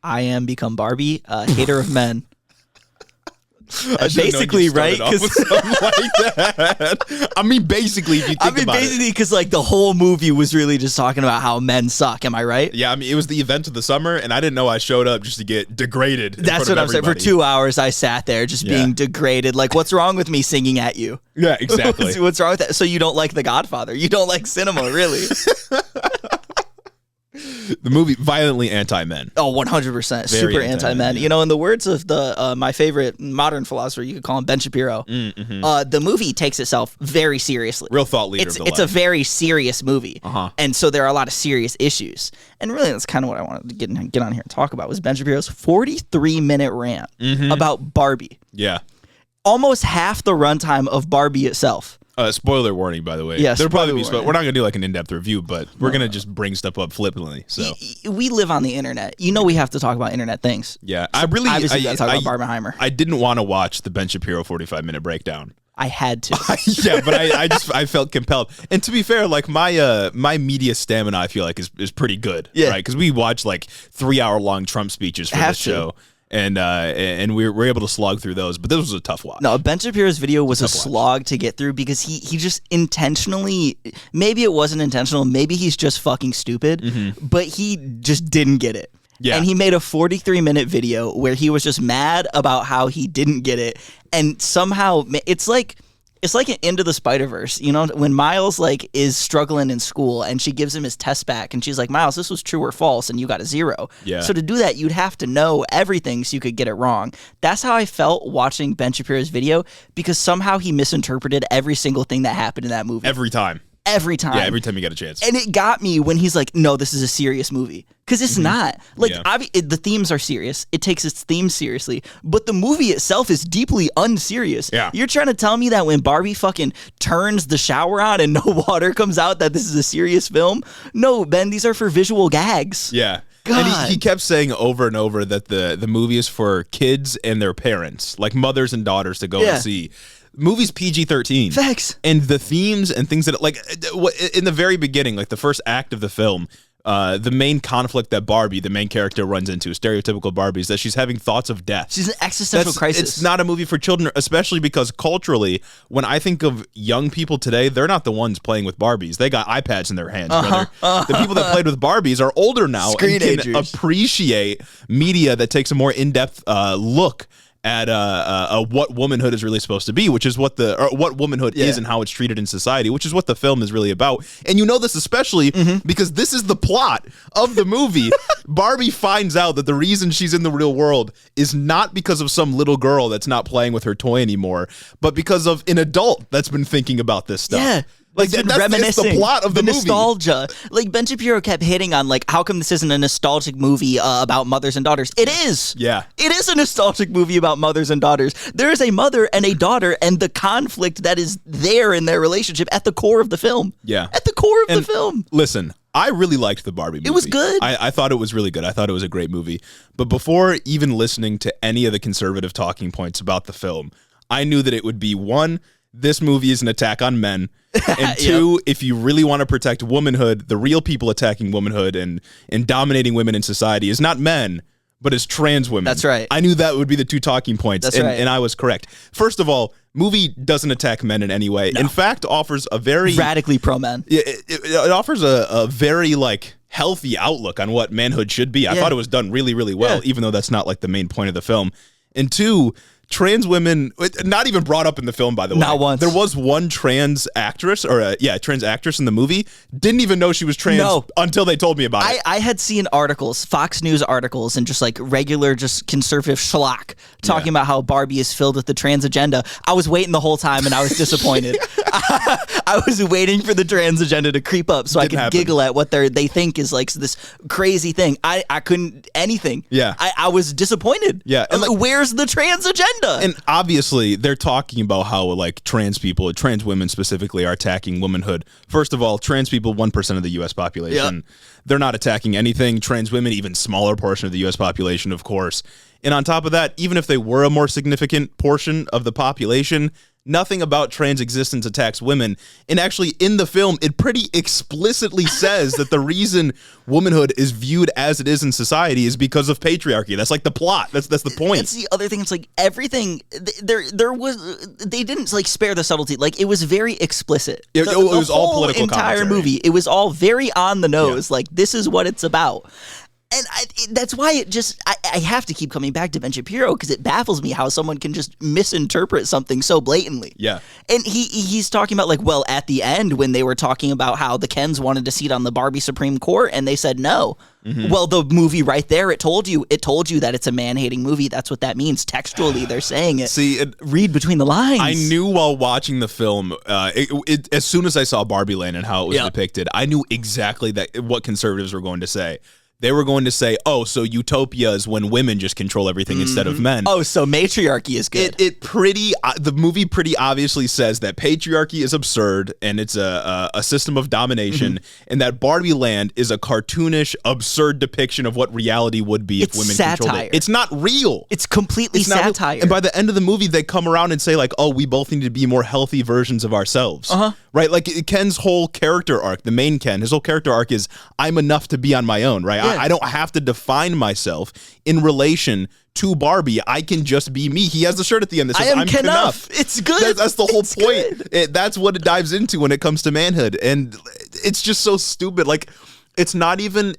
I Am Become Barbie, hater of men. Basically, right? Like that. I mean, basically, if you think about basically, because like the whole movie was really just talking about how men suck. Am I right? Yeah, I mean, it was the event of the summer, and I didn't know I showed up just to get degraded. That's what I'm saying. For 2 hours, I sat there just being degraded. Like, what's wrong with me singing at you? Yeah, exactly. What's wrong with that? So you don't like The Godfather? You don't like cinema, really? The movie, violently anti-men. Oh, 100%. Super anti-men. Yeah. You know, in the words of the my favorite modern philosopher, you could call him Ben Shapiro, the movie takes itself very seriously. Real thought leader. It's a very serious movie. And so there are a lot of serious issues. And really, that's kind of what I wanted to get on here and talk about, was Ben Shapiro's 43-minute rant about Barbie. Yeah. Almost half the runtime of Barbie itself. Spoiler warning, by the way. Yeah, there'll probably be. We're not gonna do like an in-depth review, but we're gonna just bring stuff up flippantly. So we live on the internet. You know, we have to talk about internet things. Yeah, so obviously gotta talk about Barbenheimer. I didn't want to watch the Ben Shapiro 45-minute breakdown. I had to. Yeah, but I felt compelled. And to be fair, like my media stamina, I feel like is pretty good. Yeah, right, because we watch like 3-hour-long Trump speeches for this show. And we were able to slog through those, but this was a tough watch. No, Ben Shapiro's video was a slog to get through because he just intentionally, maybe it wasn't intentional, maybe he's just fucking stupid, but he just didn't get it. Yeah. And he made a 43-minute video where he was just mad about how he didn't get it, and somehow it's like an Into the Spider-Verse, you know, when Miles like is struggling in school and she gives him his test back and she's like, Miles, this was true or false, and you got a 0. Yeah. So to do that, you'd have to know everything so you could get it wrong. That's how I felt watching Ben Shapiro's video, because somehow he misinterpreted every single thing that happened in that movie. Every time. Yeah, every time you get a chance. And it got me when he's like, no, this is a serious movie. Because it's not. Like, the themes are serious. It takes its themes seriously. But the movie itself is deeply unserious. Yeah. You're trying to tell me that when Barbie fucking turns the shower on and no water comes out, that this is a serious film? No, Ben, these are for visual gags. Yeah. God. And he kept saying over and over that the movie is for kids and their parents, like mothers and daughters, to go and see. Movie's PG-13. Facts. And the themes and things that, like, in the very beginning, like the first act of the film, the main conflict that Barbie, the main character, runs into, stereotypical Barbie, is that she's having thoughts of death. She's an existential crisis. It's not a movie for children, especially because culturally, when I think of young people today, they're not the ones playing with Barbies. They got iPads in their hands, brother. The people that played with Barbies are older now and can appreciate media that takes a more in-depth look at what womanhood is really supposed to be, which is what womanhood is and how it's treated in society, which is what the film is really about. And you know this especially because this is the plot of the movie. Barbie finds out that the reason she's in the real world is not because of some little girl that's not playing with her toy anymore, but because of an adult that's been thinking about this stuff. Yeah. Like that's the plot of the movie. Nostalgia. Like Ben Shapiro kept hitting on, like, how come this isn't a nostalgic movie about mothers and daughters? It is. Yeah. It is a nostalgic movie about mothers and daughters. There is a mother and a daughter and the conflict that is there in their relationship at the core of the film. Yeah. At the core of the film. Listen, I really liked the Barbie movie. It was good. I thought it was really good. I thought it was a great movie. But before even listening to any of the conservative talking points about the film, I knew that it would be, one, this movie is an attack on men, and two, if you really want to protect womanhood, the real people attacking womanhood and dominating women in society is not men, but is trans women. That's right. I knew that would be the two talking points, and I was correct. First of all, movie doesn't attack men in any way. No. In fact, offers a very... radically pro-men. It offers a very, like, healthy outlook on what manhood should be. I thought it was done really, really well, even though that's not, like, the main point of the film. And two... trans women, not even brought up in the film, by the way. Not once. There was one trans actress, trans actress in the movie. Didn't even know she was trans until they told me about it. I had seen articles, Fox News articles, and just like regular, just conservative schlock talking about how Barbie is filled with the trans agenda. I was waiting the whole time, and I was disappointed. I was waiting for the trans agenda to creep up so I could giggle at what they think is like this crazy thing. I couldn't anything. Yeah. I was disappointed. Yeah. And like, where's the trans agenda? And obviously, they're talking about how, like, trans people, trans women specifically, are attacking womanhood. First of all, trans people, 1% of the U.S. population. Yep. They're not attacking anything. Trans women, even smaller portion of the U.S. population, of course. And on top of that, even if they were a more significant portion of the population, Nothing about trans existence attacks women. And actually, in the film, it pretty explicitly says that the reason womanhood is viewed as it is in society is because of patriarchy. That's like the plot. That's the point. That's the other thing. It's like everything. They didn't like spare the subtlety. Like it was very explicit. It was all political entire commentary. movie. It was all very on the nose. Like this is what it's about. And that's why it just, I have to keep coming back to Ben Shapiro because it baffles me how someone can just misinterpret something so blatantly. Yeah. And he's talking about like, well, at the end when they were talking about how the Kens wanted a seat on the Barbie Supreme Court and they said no. Mm-hmm. Well, the movie right there, it told you that it's a man-hating movie. That's what that means. Textually, they're saying it. See, read between the lines. I knew while watching the film, as soon as I saw Barbie Land and how it was depicted, I knew exactly what conservatives were going to say. They were going to say, oh, so utopia is when women just control everything instead of men. Oh, so matriarchy is good. The movie pretty obviously says that patriarchy is absurd and it's a system of domination, and that Barbie Land is a cartoonish, absurd depiction of what reality would be if women controlled it. It's not real. It's completely satire. And by the end of the movie, they come around and say like, oh, we both need to be more healthy versions of ourselves. Right? Like Ken's whole character arc, the main Ken, his whole character arc is I'm enough to be on my own, right? I don't have to define myself in relation to Barbie. I can just be me. He has the shirt at the end that says I'm Knuff. It's good. That's the whole point. That's what it dives into when it comes to manhood. And it's just so stupid. Like it's not even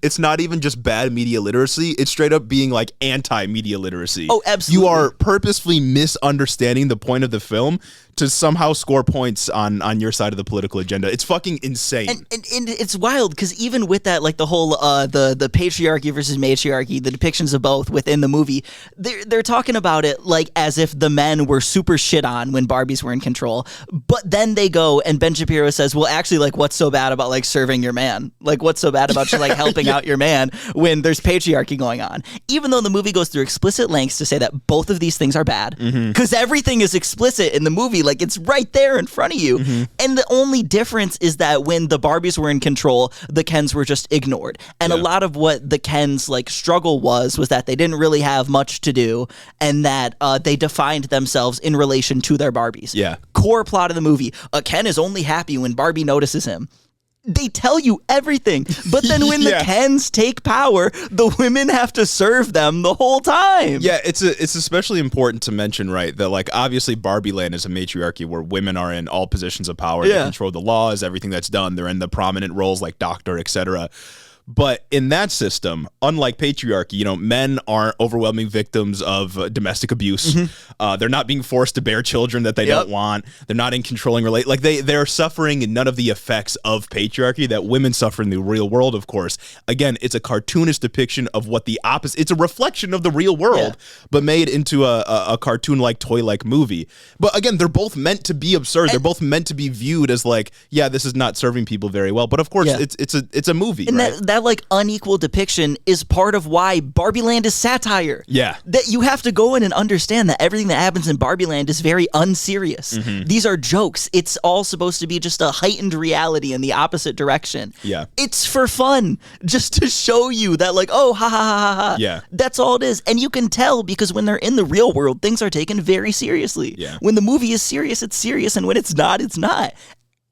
just bad media literacy. It's straight up being like anti-media literacy. Oh, absolutely. You are purposefully misunderstanding the point of the film to somehow score points on your side of the political agenda. It's fucking insane. And it's wild because even with that, like the whole the patriarchy versus matriarchy, the depictions of both within the movie, they're talking about it like as if the men were super shit on when Barbies were in control. But then they go and Ben Shapiro says, well, actually, like what's so bad about like serving your man? Like what's so bad about you like helping out your man when there's patriarchy going on? Even though the movie goes through explicit lengths to say that both of these things are bad because everything is explicit in the movie. Like it's right there in front of you. And the only difference is that when the Barbies were in control, the Kens were just ignored. And a lot of what the Kens like struggle was that they didn't really have much to do and that they defined themselves in relation to their Barbies. Yeah. Core plot of the movie. Ken is only happy when Barbie notices him. They tell you everything, but then when the Kens take power, the women have to serve them the whole time. Yeah, it's especially important to mention, right, that like obviously Barbie Land is a matriarchy where women are in all positions of power. They control the laws, everything that's done. They're in the prominent roles like doctor, etc. But in that system, unlike patriarchy, men aren't overwhelming victims of domestic abuse. They're not being forced to bear children that they don't want. They're not in controlling like they're suffering none of the effects of patriarchy that women suffer in the real world, of course. Again, it's a cartoonish depiction of what the opposite. It's a reflection of the real world, but made into a cartoon-like, toy-like movie. But again, they're both meant to be absurd. They're both meant to be viewed as like, this is not serving people very well. But of course, it's a movie, and right? That like unequal depiction is part of why Barbie Land is satire. Yeah. That you have to go in and understand that everything that happens in Barbie Land is very unserious. These are jokes. It's all supposed to be just a heightened reality in the opposite direction. Yeah. It's for fun, just to show you that like, oh, ha, ha, ha, ha, ha. Yeah. That's all it is. And you can tell because when they're in the real world, things are taken very seriously. Yeah. When the movie is serious, it's serious. And when it's not, it's not.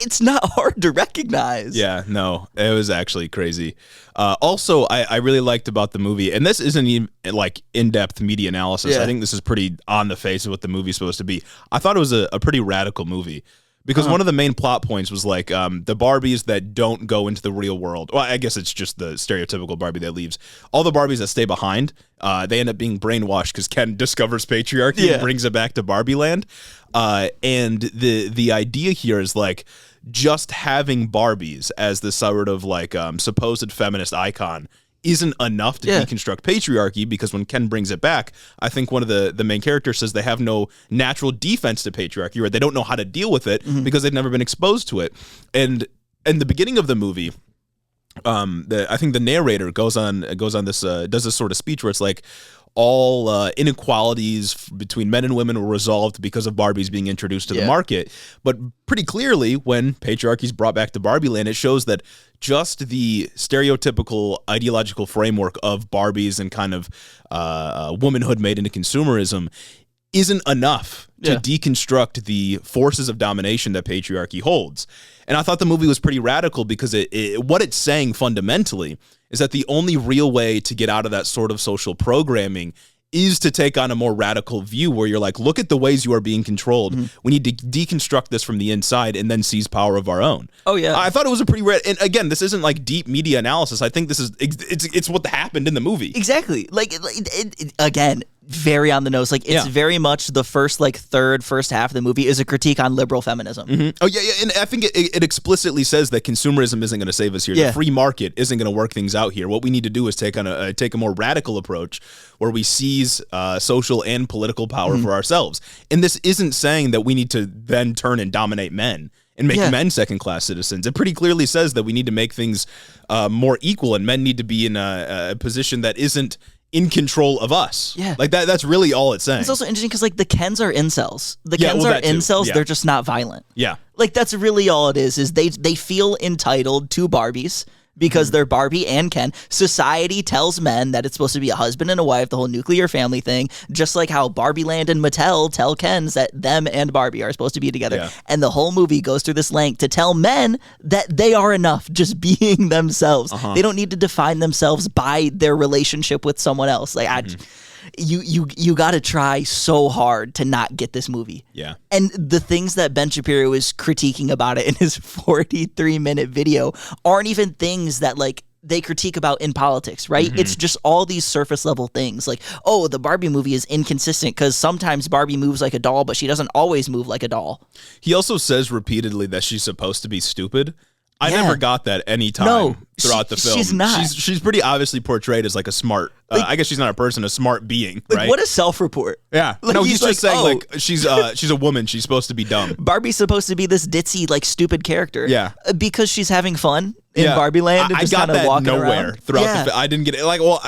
It's not hard to recognize. Yeah, no, it was actually crazy. Also, I really liked about the movie, and this isn't even like in-depth media analysis. I think this is pretty on the face of what the movie's supposed to be. I thought it was a pretty radical movie. Because one of the main plot points was like the Barbies that don't go into the real world. Well, I guess it's just the stereotypical Barbie that leaves. All the Barbies that stay behind, they end up being brainwashed because Ken discovers patriarchy and brings it back to Barbie Land. And the idea here is like just having Barbies as the sort of like supposed feminist icon isn't enough to deconstruct patriarchy, because when Ken brings it back, I think one of the main characters says they have no natural defense to patriarchy, right? They don't know how to deal with it because they've never been exposed to it. And in the beginning of the movie, I think the narrator goes on this does this sort of speech where it's like all inequalities between men and women were resolved because of Barbies being introduced to the market. But pretty clearly, when patriarchy is brought back to Barbie Land, it shows that just the stereotypical ideological framework of Barbies and kind of womanhood made into consumerism isn't enough to deconstruct the forces of domination that patriarchy holds. And I thought the movie was pretty radical because what it's saying fundamentally is that the only real way to get out of that sort of social programming is to take on a more radical view where you're like, look at the ways you are being controlled. We need to deconstruct this from the inside and then seize power of our own. Oh, yeah. I thought it was a pretty and again, this isn't like deep media analysis. I think this is, it's what happened in the movie. Exactly. Like, again, very on the nose. Like, it's very much the first half of the movie is a critique on liberal feminism. Oh, yeah. And I think it explicitly says that consumerism isn't going to save us here. The free market isn't going to work things out here. What we need to do is take a more radical approach where we seize social and political power for ourselves. And this isn't saying that we need to then turn and dominate men and make men second-class citizens. It pretty clearly says that we need to make things more equal, and men need to be in a position that isn't in control of us. Yeah. Like that's really all it's saying. It's also interesting because like the Kens are incels. The Kens are incels, they're just not violent. Yeah. Like that's really all it is they feel entitled to Barbies because they're Barbie and Ken. Society tells men that it's supposed to be a husband and a wife, the whole nuclear family thing, just like how Barbie Land and Mattel tell Kens that them and Barbie are supposed to be together. Yeah. And the whole movie goes through this length to tell men that they are enough just being themselves. They don't need to define themselves by their relationship with someone else. Like you got to try so hard to not get this movie. Yeah. And the things that Ben Shapiro is critiquing about it in his 43-minute video aren't even things that like they critique about in politics, right? It's just all these surface level things like, oh, the Barbie movie is inconsistent because sometimes Barbie moves like a doll, but she doesn't always move like a doll. He also says repeatedly that she's supposed to be stupid. I never got that any time throughout the film. She's not. She's pretty obviously portrayed as like a smart. I guess she's not a person, a smart being, like, right? What a self-report. Yeah. Like, no, he's just saying like she's a woman. She's supposed to be dumb. Barbie's supposed to be this ditzy, like stupid character. Yeah. Because she's having fun in Barbie Land. And I got that nowhere around. throughout the. I didn't get it. Like, well,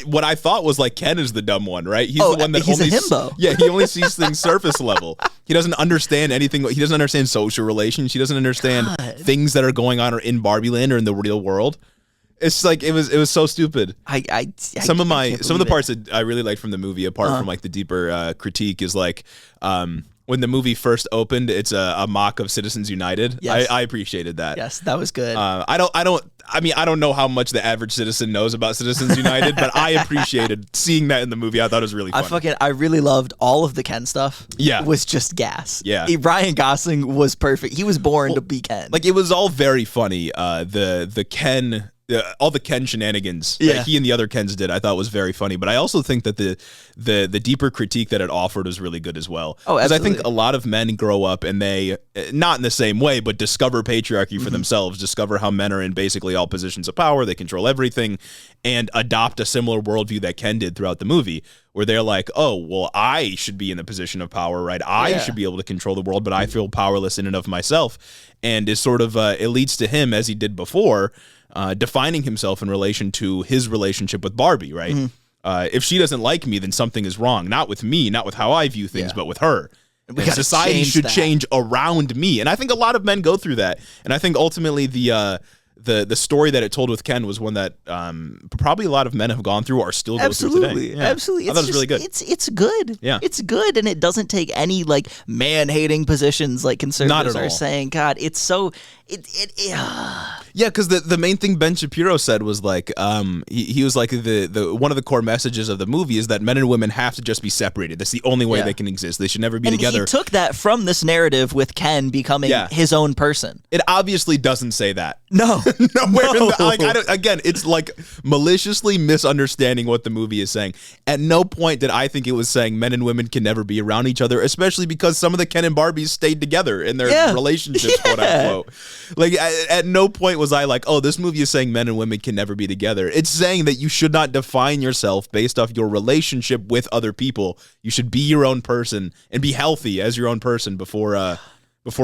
what I thought was like Ken is the dumb one, right? He's the one that he's only a himbo. Yeah, he only sees things surface level. He doesn't understand anything. He doesn't understand social relations. He doesn't understand things that are going on or in Barbie Land or in the real world. It's like it was so stupid. Some of the parts that I really liked from the movie, apart from like the deeper critique, is like when the movie first opened, it's a mock of Citizens United. Yes. I appreciated that. Yes, that was good. I don't know how much the average citizen knows about Citizens United, but I appreciated seeing that in the movie. I thought it was really funny. I really loved all of the Ken stuff. Yeah. It was just gas. Yeah. Ryan Gosling was perfect. He was born to be Ken. Like, it was all very funny. The Ken... all the Ken shenanigans that he and the other Kens did, I thought was very funny. But I also think that the deeper critique that it offered was really good as well. Oh, absolutely. Because I think a lot of men grow up and they, not in the same way, but discover patriarchy for themselves, discover how men are in basically all positions of power, they control everything, and adopt a similar worldview that Ken did throughout the movie, where they're like, oh, well, I should be in the position of power, right? I should be able to control the world, but I feel powerless in and of myself. And is sort of, it leads to him, as he did before, defining himself in relation to his relationship with Barbie, right? If she doesn't like me, then something is wrong. Not with me, not with how I view things, but with her. And society should change around me. And I think a lot of men go through that. And I think ultimately the story that it told with Ken was one that probably a lot of men have gone through or still go through today. Yeah. Absolutely. I thought it was really good. It's good. Yeah. It's good, and it doesn't take any like man-hating positions like conservatives are saying. God, it's so... Yeah, because the main thing Ben Shapiro said was like he was like the one of the core messages of the movie is that men and women have to just be separated. That's the only way they can exist. They should never be together. He took that from this narrative with Ken becoming his own person. It obviously doesn't say that. No, again, it's like maliciously misunderstanding what the movie is saying. At no point did I think it was saying men and women can never be around each other, especially because some of the Ken and Barbies stayed together in their relationships, quote unquote. Like, at no point was I like, oh, this movie is saying men and women can never be together. It's saying that you should not define yourself based off your relationship with other people. You should be your own person and be healthy as your own person before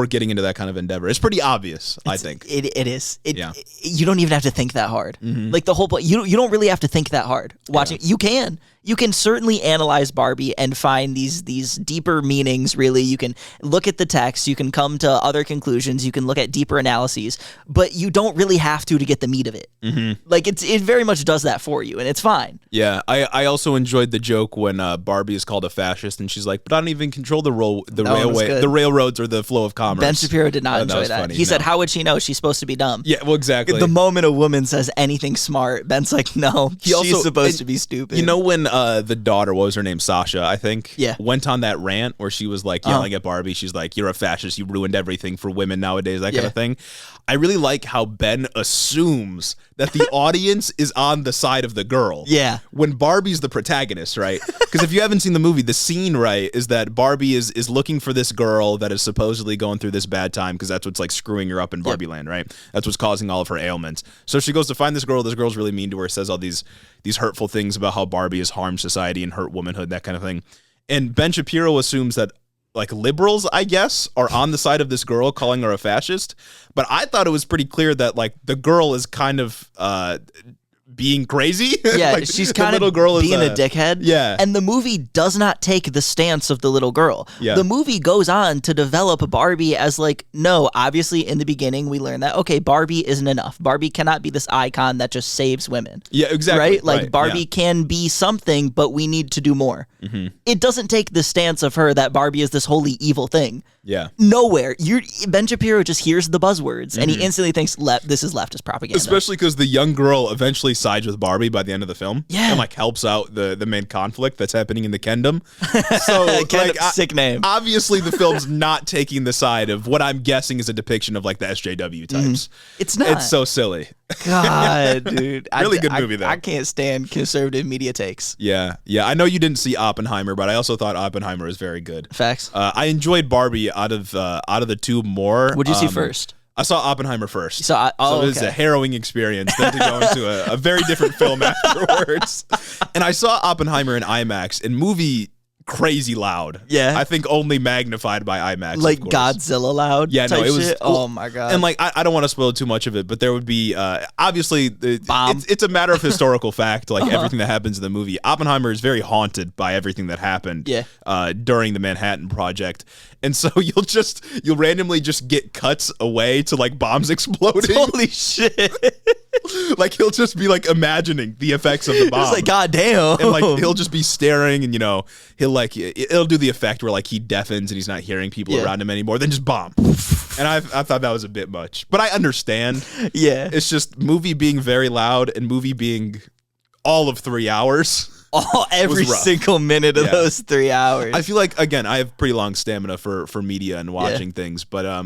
getting into that kind of endeavor. It's pretty obvious, I think. It is. You don't even have to think that hard. Like, the whole point, you don't really have to think that hard watching it. You can. You can certainly analyze Barbie and find these deeper meanings, really. You can look at the text, you can come to other conclusions, you can look at deeper analyses, but you don't really have to get the meat of it. Like, it very much does that for you, and it's fine. Yeah, I also enjoyed the joke when Barbie is called a fascist, and she's like, but I don't even control the railroads or the flow of commerce. Ben Shapiro did not enjoy that. He said, how would she know? She's supposed to be dumb. Yeah, well, exactly. The moment a woman says anything smart, Ben's like, no, she's supposed to be stupid. You know when the daughter, what was her name, Sasha, I think, went on that rant where she was like yelling at Barbie, she's like, you're a fascist, you ruined everything for women nowadays, that kind of thing. I really like how Ben assumes that the audience is on the side of the girl. Yeah. When Barbie's the protagonist, right? Because if you haven't seen the movie, the scene, right, is that Barbie is looking for this girl that is supposedly going through this bad time because that's what's like screwing her up in Barbie Land, right? That's what's causing all of her ailments. So she goes to find this girl. This girl's really mean to her, says all these hurtful things about how Barbie has harmed society and hurt womanhood, that kind of thing. And Ben Shapiro assumes that like liberals, I guess, are on the side of this girl, calling her a fascist. But I thought it was pretty clear that like the girl is kind of being crazy. Yeah, like, she's kind of being a dickhead. Yeah. And the movie does not take the stance of the little girl. Yeah. The movie goes on to develop Barbie as like, no, obviously in the beginning we learned that, okay, Barbie isn't enough. Barbie cannot be this icon that just saves women. Yeah, exactly. Right? Like Barbie can be something, but we need to do more. It doesn't take the stance of her that Barbie is this wholly evil thing. Yeah. Nowhere. Ben Shapiro just hears the buzzwords and he instantly thinks this is leftist propaganda. Especially because the young girl eventually sides with Barbie by the end of the film. Yeah. And like helps out the main conflict that's happening in the Kendom. So like, sick name. Obviously the film's not taking the side of what I'm guessing is a depiction of like the SJW types. It's not. It's so silly. God, dude. Really good movie though. I can't stand conservative media takes. Yeah. I know you didn't see Oppenheimer, but I also thought Oppenheimer was very good. Facts. I enjoyed Barbie out of the two more. What'd you see first? I saw Oppenheimer first. So it was a harrowing experience then to go into a very different film afterwards. And I saw Oppenheimer in IMAX, and movie crazy loud. Yeah. I think only magnified by IMAX. Like Godzilla loud? Yeah, no, it was. Shit? Oh my God. And like, I don't want to spoil too much of it, but there would be, obviously, it's a matter of historical fact, like everything that happens in the movie. Oppenheimer is very haunted by everything that happened during the Manhattan Project. And so you'll randomly just get cuts away to like bombs exploding. Holy shit. Like he'll just be like imagining the effects of the bomb. It's like, God damn. And like he'll just be staring, and it'll do the effect where like he deafens and he's not hearing people around him anymore. Then just bomb. And I thought that was a bit much, but I understand. Yeah, it's just movie being very loud and movie being all of 3 hours. Every single minute of those 3 hours. I feel like, again, I have pretty long stamina for media and watching things, but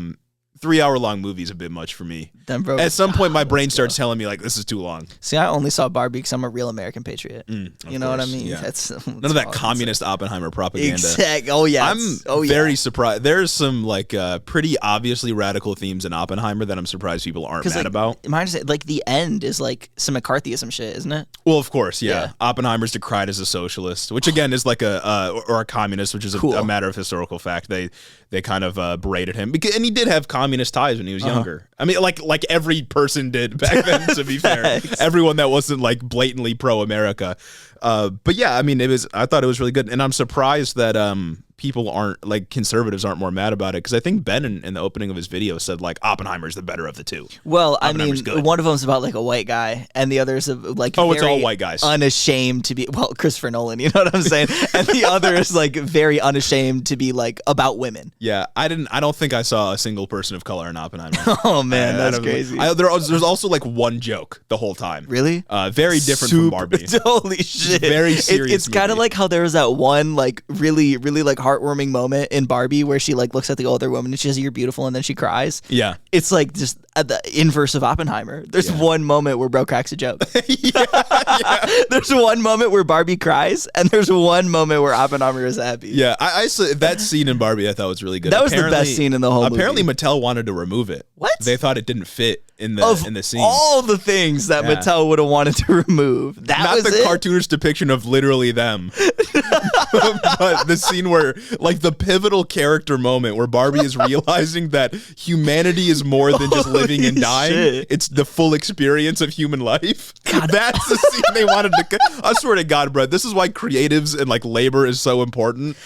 3 hour long movie is a bit much for me. Then, bro, at some point, my brain starts telling me like this is too long. See, I only saw Barbie because I'm a real American patriot. You know what I mean? Yeah. That's none of that communist Oppenheimer propaganda. Exactly. Oh yeah. I'm very surprised. There's some like pretty obviously radical themes in Oppenheimer that I'm surprised people aren't mad about. Mine is like the end is like some McCarthyism shit, isn't it? Well, of course, yeah. Oppenheimer's decried as a socialist, which again is like or a communist, which is a matter of historical fact. They kind of berated him and he did have communist ties when he was younger. I mean, like every person did back then. To be fair, everyone that wasn't like blatantly pro-America. But yeah, I mean, I thought it was really good, and I'm surprised that people aren't like conservatives aren't more mad about it, because I think Ben in the opening of his video said like Oppenheimer's the better of the two. Well, I mean, one of them's about like a white guy, and the other's like it's all white guys, unashamed to be Christopher Nolan. You know what I'm saying? And the other is like very unashamed to be like about women. Yeah, I don't think I saw a single person of color in Oppenheimer. Oh man, that's crazy. There's also like one joke the whole time. Really? Very different from Barbie. Holy shit! Very serious. It's kind of like how there was that one like really like heartwarming moment in Barbie where she like looks at the older woman and she says, "You're beautiful," and then she cries. Yeah, it's like just the inverse of Oppenheimer. There's one moment where bro cracks a joke. There's one moment where Barbie cries, and there's one moment where Oppenheimer is happy. Yeah, I that scene in Barbie I thought was really good. That was the best scene in the whole movie. Apparently Mattel wanted to remove it. What? They thought it didn't fit in the scene. All the things that Mattel would have wanted to remove. That was not the cartoonish depiction of literally them, but the scene where, like, the pivotal character moment where Barbie is realizing that humanity is more than just living and dying. Shit. It's the full experience of human life. God. That's the scene they wanted to. I swear to God, bro, this is why creatives and like labor is so important.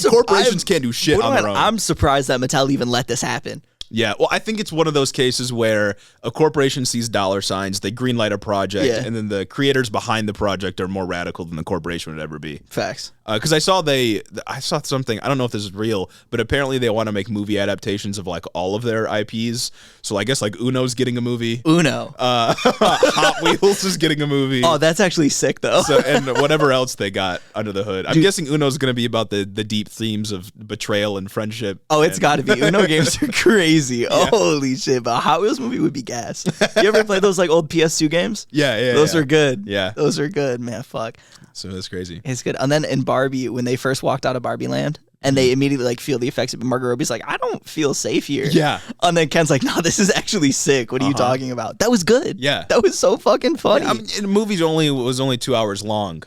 Corporations can't do shit on their own. I'm surprised that Mattel even let this happen. Yeah, well, I think it's one of those cases where a corporation sees dollar signs, they greenlight a project, and then the creators behind the project are more radical than the corporation would ever be. Facts. Because I saw something, I don't know if this is real, but apparently they want to make movie adaptations of like all of their IPs. So I guess like Uno's getting a movie. Uno. Hot Wheels is getting a movie. Oh, that's actually sick though. And whatever else they got under the hood. I'm guessing Uno's going to be about the deep themes of betrayal and friendship. Oh, it's got to be. Uno games are crazy. Yeah. Holy shit. But a Hot Wheels movie would be gas. You ever play those like old PS2 games? Yeah. Those are good. Yeah. Those are good, man. Fuck. So that's crazy. It's good. And then in Barbie, when they first walked out of Barbie Land, and they immediately like feel the effects of it, Margot Robbie's like, I don't feel safe here. Yeah. And then Ken's like, no, this is actually sick. What are you talking about? That was good. Yeah. That was so fucking funny. I mean, the movie was only 2 hours long.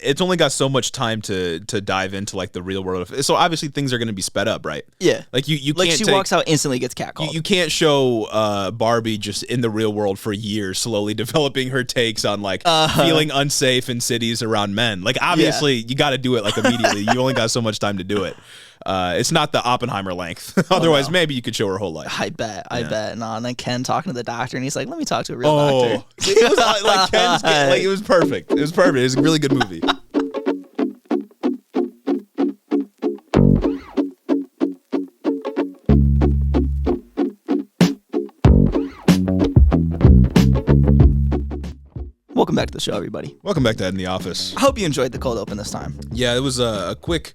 It's only got so much time to dive into like the real world. So obviously things are going to be sped up, right? Yeah. Like you like can't she walks out instantly gets catcalled. You can't show Barbie just in the real world for years, slowly developing her takes on like feeling unsafe in cities around men. Like obviously you got to do it like immediately. You only got so much time to do it. It's not the Oppenheimer length. Otherwise, maybe you could show her whole life. I bet. No, and then Ken talking to the doctor, and he's like, "Let me talk to a real doctor." It was like Ken's like it was perfect. It was perfect. It was a really good movie. Welcome back to the show, everybody. Welcome back to Ed in the Office. I hope you enjoyed the cold open this time. Yeah, it was a quick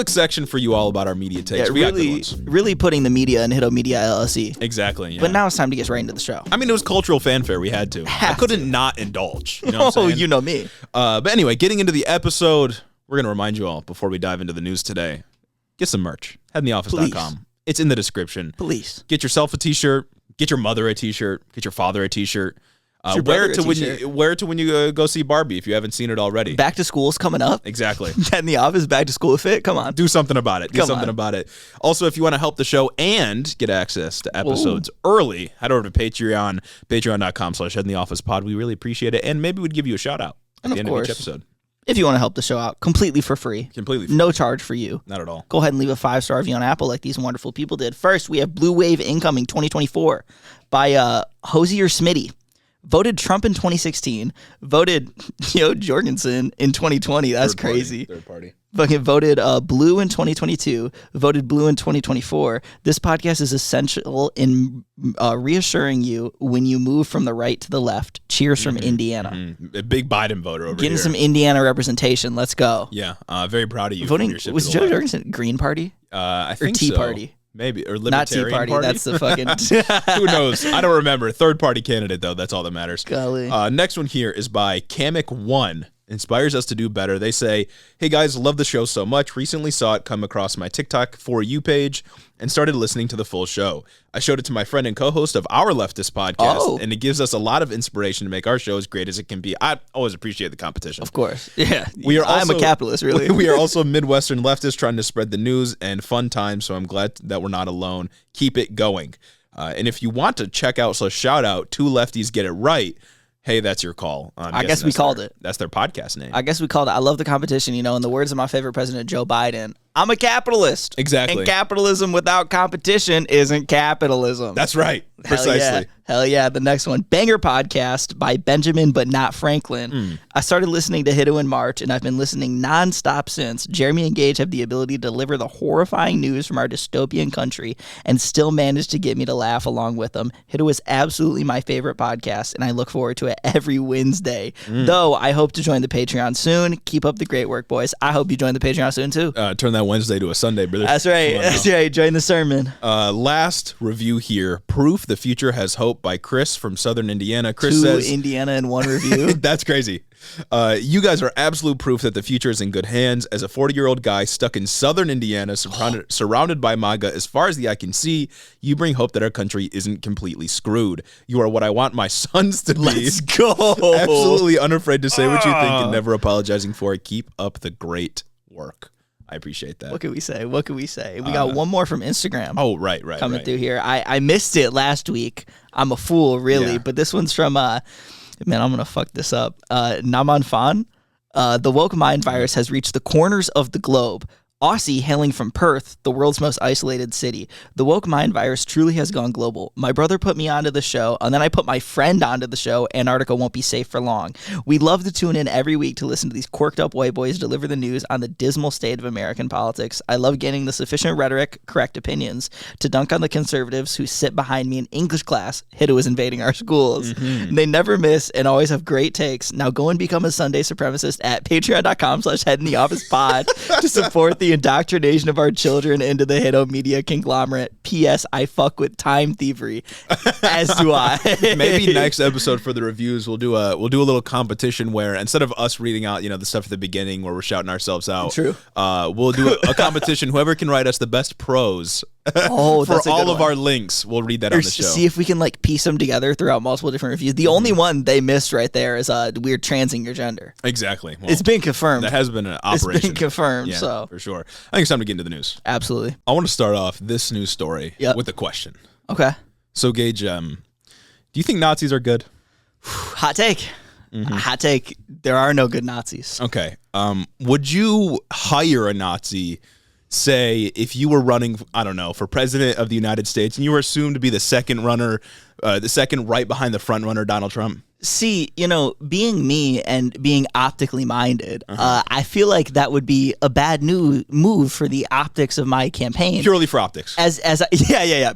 section for you all about our media takes. Yeah, really putting the media in Hito Media LLC. Exactly. Yeah. But now it's time to get right into the show. I mean, it was cultural fanfare. We had to. I couldn't not indulge. You know what I'm saying? You know me. But anyway, getting into the episode, we're going to remind you all before we dive into the news today, get some merch. Headintheoffice.com. It's in the description. Please. Get yourself a t-shirt. Get your mother a t-shirt. Get your father a t-shirt. Wear it to when you go see Barbie if you haven't seen it already. Back to school's coming up. Exactly. Head in the Office, back to school fit. Come on. Do something about it. About it. Also, if you want to help the show and get access to episodes early, head over to Patreon, patreon.com/headintheofficepod. We really appreciate it. And maybe we'd give you a shout out at the end of each episode. If you want to help the show out completely for free. No charge for you. Not at all. Go ahead and leave a 5-star review on Apple like these wonderful people did. First, we have Blue Wave Incoming 2024 by Hosier Smitty. Voted Trump in 2016. Voted Joe Jorgensen in 2020. That's crazy. Third party. Fucking voted blue in 2022. Voted blue in 2024. This podcast is essential in reassuring you when you move from the right to the left. Cheers from Indiana. Mm-hmm. A big Biden voter over Getting some Indiana representation. Let's go. Yeah. Very proud of you. Voting, was Joe Jorgensen Green Party? I think or Tea so. Party? Maybe. Or Not Libertarian Tea Party. Party? That's the fucking... Who knows? I don't remember. Third party candidate, though. That's all that matters. Golly. Next one here is by Kamek1. Inspires us to do better. They say, hey guys, love the show so much. Recently saw it come across my TikTok For You page and started listening to the full show. I showed it to my friend and co-host of our Leftist podcast, and it gives us a lot of inspiration to make our show as great as it can be. I always appreciate the competition. Of course. Yeah. I'm a capitalist, really. We are also Midwestern leftists trying to spread the news and fun times, so I'm glad that we're not alone. Keep it going. And if you want to check out / shout out Two Lefties Get It Right, hey, that's your call. I guess we called it. That's their podcast name. I guess we called it. I love the competition. You know, in the words of my favorite president, Joe Biden, I'm a capitalist. Exactly. And capitalism without competition isn't capitalism. That's right. Precisely. Hell yeah. The next one, Banger Podcast by Benjamin but not Franklin. I started listening to Hito in March, and I've been listening nonstop since. Jeremy and Gage have the ability to deliver the horrifying news from our dystopian country and still manage to get me to laugh along with them. Hito is absolutely my favorite podcast, and I look forward to it every Wednesday. Though I hope to join the Patreon soon. Keep up the great work, boys. I hope you join the Patreon soon, too. Turn that Wednesday to a Sunday, brother. That's right. That's right. Join the sermon. Last review here. Proof the future has hope Hope by Chris from Southern Indiana. Chris 2 says, Indiana in 1 review. That's crazy. You guys are absolute proof that the future is in good hands. As a 40-year-old guy stuck in Southern Indiana, surrounded by MAGA as far as the eye can see, you bring hope that our country isn't completely screwed. You are what I want my sons to be. Let's go. Absolutely unafraid to say what you think and never apologizing for it. Keep up the great work. I appreciate that. What can we say? We got one more from Instagram. Oh, right. Coming through here. I missed it last week. I'm a fool, really. Yeah. But this one's from, man, I'm going to fuck this up. Naman Fan. The woke mind virus has reached the corners of the globe. Aussie, hailing from Perth, the world's most isolated city. The woke mind virus truly has gone global. My brother put me onto the show, and then I put my friend onto the show. Antarctica won't be safe for long. We love to tune in every week to listen to these quirked up white boys deliver the news on the dismal state of American politics. I love getting the sufficient rhetoric, correct opinions, to dunk on the conservatives who sit behind me in English class. Who is invading our schools. Mm-hmm. They never miss and always have great takes. Now go and become a Sunday supremacist at patreon.com/headintheofficepod to support the indoctrination of our children into the Hito media conglomerate. P.S. I fuck with time thievery, as do I. Maybe next episode for the reviews, we'll do a little competition where instead of us reading out the stuff at the beginning where we're shouting ourselves out, true. We'll do a competition. Whoever can write us the best prose. For all of our links, we'll read that on the show. See if we can piece them together throughout multiple different reviews. The only one they missed right there is we're transing your gender. Exactly. Well, it's been confirmed. That has been an operation. It's been confirmed. Yeah, so for sure. I think it's time to get into the news. Absolutely. I want to start off this news story with a question. Okay. So Gage, do you think Nazis are good? Hot take. Mm-hmm. Hot take. There are no good Nazis. Okay. Would you hire a Nazi? Say if you were running, I don't know, for president of the United States and you were assumed to be the second runner, the second right behind the front runner, Donald Trump? See, being me and being optically minded, I feel like that would be a bad move for the optics of my campaign. Purely for optics.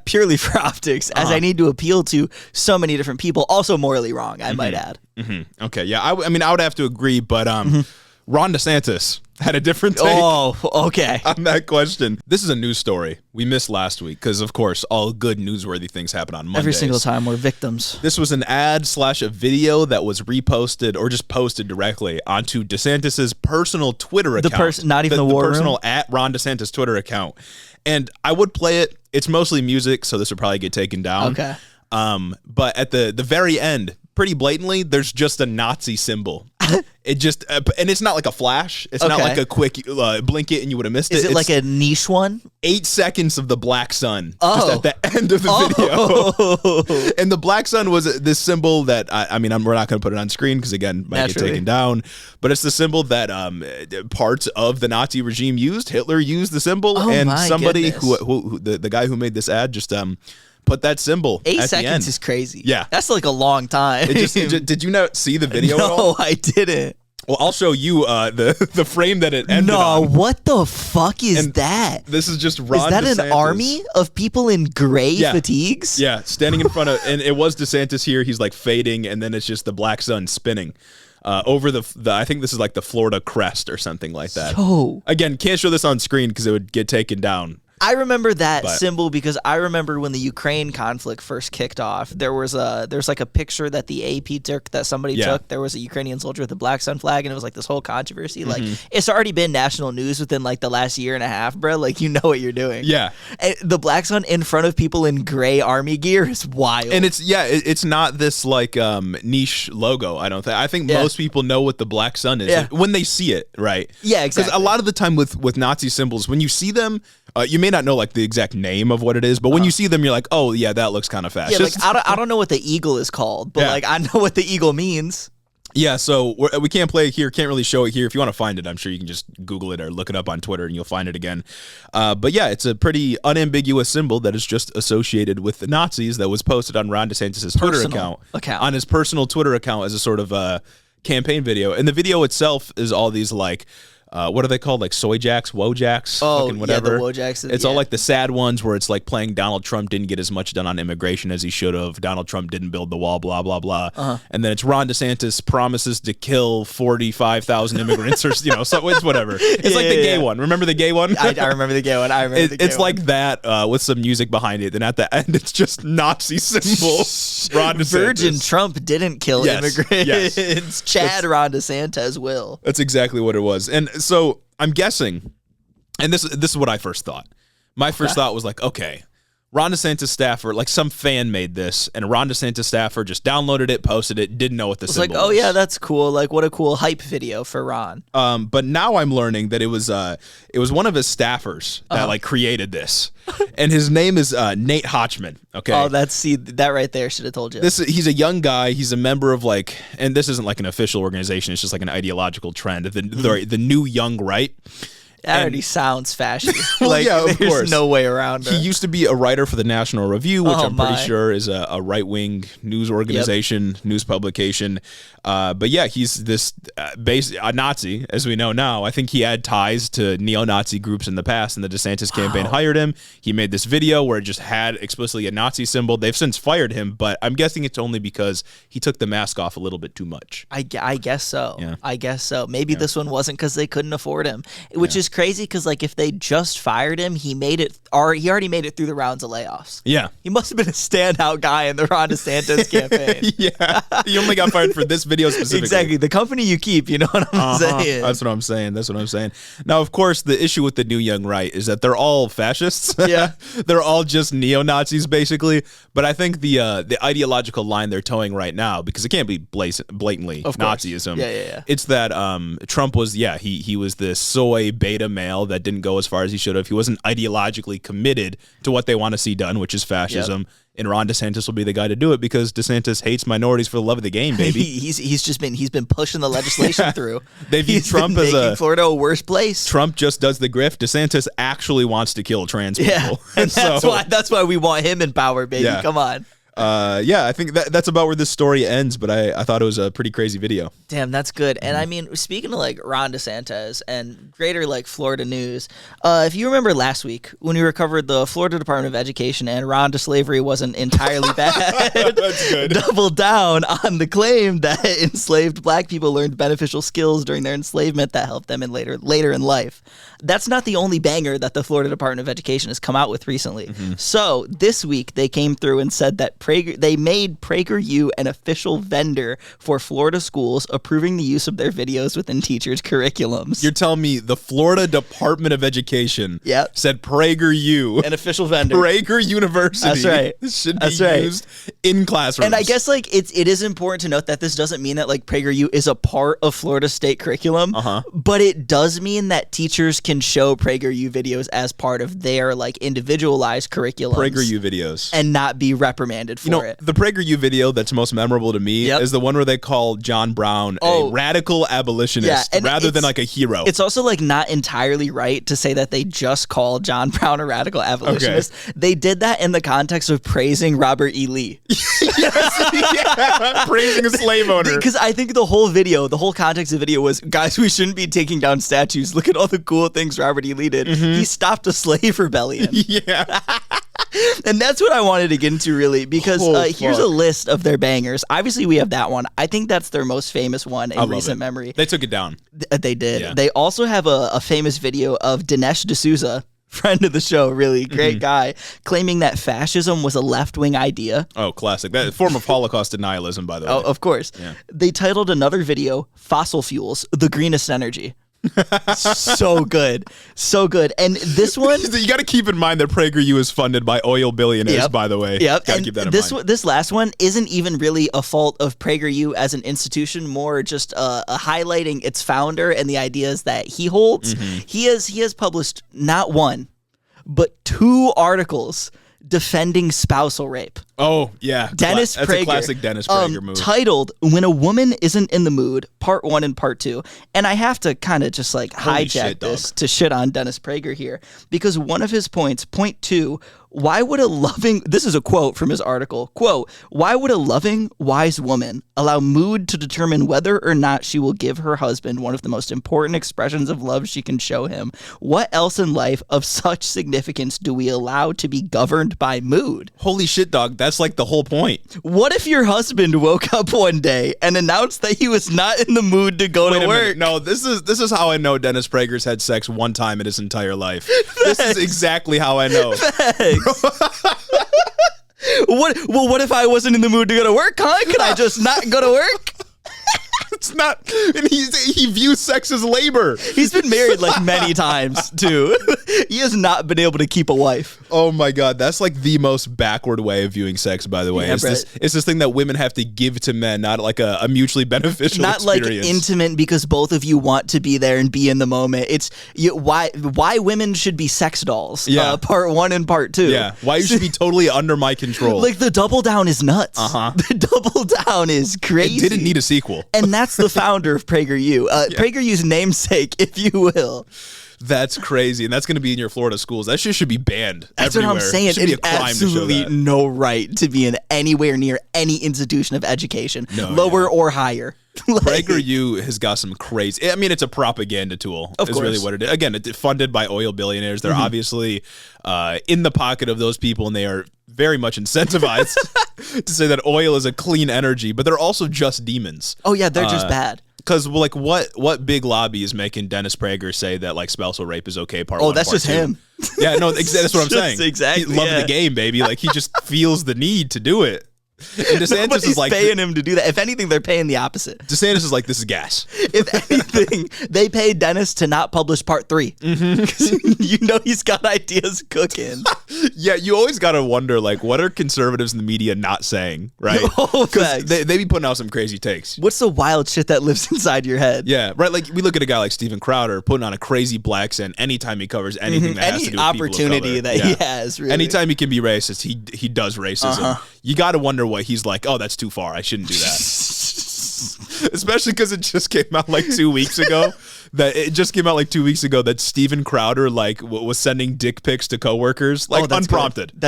Purely for optics, as I need to appeal to so many different people. Also morally wrong, I might add. Mm-hmm. Okay, yeah, I would have to agree, but Ron DeSantis had a different take on that question. This is a news story we missed last week because, of course, all good newsworthy things happen on Mondays. Every single time we're victims. This was an ad/a video that was reposted or just posted directly onto DeSantis's personal Twitter account. Not even the war room? Personal at Ron DeSantis Twitter account. And I would play it. It's mostly music, so this would probably get taken down. Okay. But at the very end, pretty blatantly, there's just a Nazi symbol. It just, and it's not like a flash. It's not like a quick blink it and you would have missed it. Is it like a niche one? 8 seconds of the black sun just at the end of the video. And the black sun was this symbol that, we're not going to put it on screen because, again, might get taken down. But it's the symbol that parts of the Nazi regime used. Hitler used the symbel. And somebody who the guy who made this ad just put that symbol 8 at seconds the end. Is crazy. Yeah. That's like a long time. Did you not see the video at all? No, I didn't. Well, I'll show you the frame that it ended on. No, what the fuck is that? This is just Ron DeSantis. Is that an army of people in gray fatigues? Yeah, standing in front of, and it was DeSantis here. He's like fading, and then it's just the black sun spinning over the I think this is like the Florida crest or something like that. Again, can't show this on screen because it would get taken down. I remember that symbol because I remember when the Ukraine conflict first kicked off, there's like a picture that the AP took that somebody took. There was a Ukrainian soldier with the black sun flag, and it was like this whole controversy. Like, it's already been national news within like the last year and a half, bro. Like, you know what you're doing. Yeah. And the black sun in front of people in gray army gear is wild. And it's not this like niche logo, I don't think. I think most people know what the black sun is when they see it, right? Yeah, exactly. Because a lot of the time with Nazi symbols, when you see them, you may not know like the exact name of what it is, but when you see them, you're like, oh yeah, that looks kind of fascist. Yeah, like I don't know what the eagle is called, but like I know what the eagle means. Yeah, so we can't play it here, can't really show it here. If you want to find it, I'm sure you can just Google it or look it up on Twitter and you'll find it again. But yeah, it's a pretty unambiguous symbol that is just associated with the Nazis that was posted on Ron DeSantis' Twitter account. On his personal Twitter account as a sort of campaign video. And the video itself is all these like what are they called? Like soy jacks, Wojacks, fucking whatever. Yeah, the Wojacks. It's all like the sad ones where it's like playing Donald Trump didn't get as much done on immigration as he should have. Donald Trump didn't build the wall, blah, blah, blah. And then it's Ron DeSantis promises to kill 45,000 immigrants or, so it's whatever. It's like the gay one. Remember the gay one? I remember the gay one. It's like that with some music behind it. Then at the end, it's just Nazi symbols. Ron DeSantis. Virgin Trump didn't kill immigrants. Yes. Chad Ron DeSantis will. That's exactly what it was. And so I'm guessing, and this is what I first thought. My first thought was like, okay, Ron DeSantis staffer, like some fan made this, and a Ron DeSantis staffer just downloaded it, posted it, didn't know what the symbol was. Like, oh yeah, that's cool. Like, what a cool hype video for Ron. But now I'm learning that it was one of his staffers that like created this, and his name is Nate Hotchman. Okay. Oh, that right there should have told you. He's a young guy. He's a member of and this isn't like an official organization. It's just like an ideological trend. The new young right. That already sounds fascist. Well, yeah, of there's course. no way around it. He used to be a writer for the National Review, which I'm pretty sure is a right-wing news organization, news publication. But yeah, he's this a Nazi, as we know now. I think he had ties to neo-Nazi groups in the past, and the DeSantis campaign hired him. He made this video where it just had explicitly a Nazi symbol. They've since fired him, but I'm guessing it's only because he took the mask off a little bit too much. I guess so. Yeah. I guess so. Maybe this one wasn't because they couldn't afford him, which is crazy because if they just fired him, he already made it through the rounds of layoffs. Yeah. He must have been a standout guy in the Ron DeSantis campaign. Yeah. He only got fired for this video specifically. Exactly. The company you keep, you know what I'm saying? That's what I'm saying. Now, of course, the issue with the new young right is that they're all fascists. Yeah. They're all just neo-Nazis, basically. But I think the ideological line they're towing right now, because it can't be blatantly Nazism. Yeah. It's that Trump was, he was this soy beta male that didn't go as far as he should have. He wasn't ideologically committed to what they want to see done, which is fascism. Yep. And Ron DeSantis will be the guy to do it because DeSantis hates minorities for the love of the game, baby. he's been pushing the legislation through. They view Trump as making Florida a worse place. Trump just does the grift. DeSantis actually wants to kill trans people. Yeah, and that's why we want him in power, baby. Yeah. Come on. I think that's about where this story ends, but I thought it was a pretty crazy video. Damn, that's good. And I mean, speaking of Ron DeSantis and greater Florida news, if you remember last week when we covered the Florida Department of Education and Ron to slavery wasn't entirely bad, that's good. Doubled down on the claim that enslaved black people learned beneficial skills during their enslavement that helped them later in life. That's not the only banger that the Florida Department of Education has come out with recently. So this week they came through and said that they made PragerU an official vendor for Florida schools, approving the use of their videos within teachers' curriculums. You're telling me the Florida Department of Education said PragerU, an official vendor, Prager University, that's right, should be used in classrooms. And I guess it is important to note that this doesn't mean that PragerU is a part of Florida state curriculum, but it does mean that teachers can show PragerU videos as part of their individualized curriculums, PragerU videos, and not be reprimanded for it. The PragerU video that's most memorable to me is the one where they call John Brown a radical abolitionist rather than a hero. It's also not entirely right to say that they just call John Brown a radical abolitionist. Okay. They did that in the context of praising Robert E. Lee. Praising a slave owner. Because I think the whole context of the video was, guys, we shouldn't be taking down statues. Look at all the cool things Robert E. Lee did. He stopped a slave rebellion. Yeah. And that's what I wanted to get into, really, because here's a list of their bangers. Obviously, we have that one. I think that's their most famous one in recent memory. They took it down. They did. Yeah. They also have a famous video of Dinesh D'Souza, friend of the show, really great guy, claiming that fascism was a left-wing idea. Oh, classic. That form of Holocaust denialism, by the way. Oh, of course. Yeah. They titled another video, Fossil Fuels, the Greenest Energy. So good. And this one, you got to keep in mind that PragerU is funded by oil billionaires, by the way. Yep. Got to keep that in mind. This last one isn't even really a fault of PragerU as an institution, more just a highlighting its founder and the ideas that he holds. He has published not one, but 2 articles defending spousal rape. Oh, yeah. Dennis Prager. That's a classic Dennis Prager movie. Titled, When a Woman Isn't in the Mood, Part 1 and Part 2. And I have to kind of just like hijack this to shit on Dennis Prager here, because one of his points, point 2, why would a loving, this is a quote from his article, quote, why would a loving, wise woman allow mood to determine whether or not she will give her husband one of the most important expressions of love she can show him? What else in life of such significance do we allow to be governed by mood? Holy shit, dog. That's like the whole point. What if your husband woke up one day and announced that he was not in the mood to go to work? No, this is how I know Dennis Prager's had sex one time in his entire life. This is exactly how I know. What if I wasn't in the mood to go to work, huh? Could I just not go to work? It's not, and he views sex as labor. He's been married like many times too. He has not been able to keep a wife. Oh my God, that's like the most backward way of viewing sex, by the way. Yeah, it's this thing that women have to give to men, not like a mutually beneficial not experience. Like intimate because both of you want to be there and be in the moment. It's why women should be sex dolls. Yeah. Part 1 and part 2. Yeah, why you should be totally under my control. Like the double down is nuts. The double down is crazy. It didn't need a sequel. And that's the founder of PragerU. PragerU's namesake, if you will. That's crazy, and that's going to be in your Florida schools. That shit should be banned. That's everywhere. what I'm saying. It should be a It's crime absolutely to show that. no right to be in anywhere near any institution of education, lower or higher. PragerU has got some crazy. I mean, it's a propaganda tool. Of course. Really what it is. Again, it's funded by oil billionaires. They're obviously in the pocket of those people, and they are very much incentivized to say that oil is a clean energy, but they're also just demons. Oh yeah, they're just bad. Because like what big lobby is making Dennis Prager say that like spousal rape is okay? Part 1, that's part just 2? him. Yeah, no, that's what I'm saying. Exactly. He loved the game, baby. Like he just feels the need to do it. And DeSantis is like paying him to do that. If anything, they're paying the opposite. DeSantis is like, this is gas. If anything, they paid Dennis to not publish part 3. You know he's got ideas cooking. Yeah, you always got to wonder, like, what are conservatives in the media not saying, right? Because they be putting out some crazy takes. What's the wild shit that lives inside your head? Yeah, right. Like, we look at a guy like Steven Crowder putting on a crazy black accent anytime he covers anything that has to do with opportunity that he has, really. Anytime he can be racist, he does racism. You got to wonder what he's like, oh, that's too far. I shouldn't do that. Especially because it just came out like 2 weeks ago. That Steven Crowder like was sending dick pics to coworkers, like unprompted. We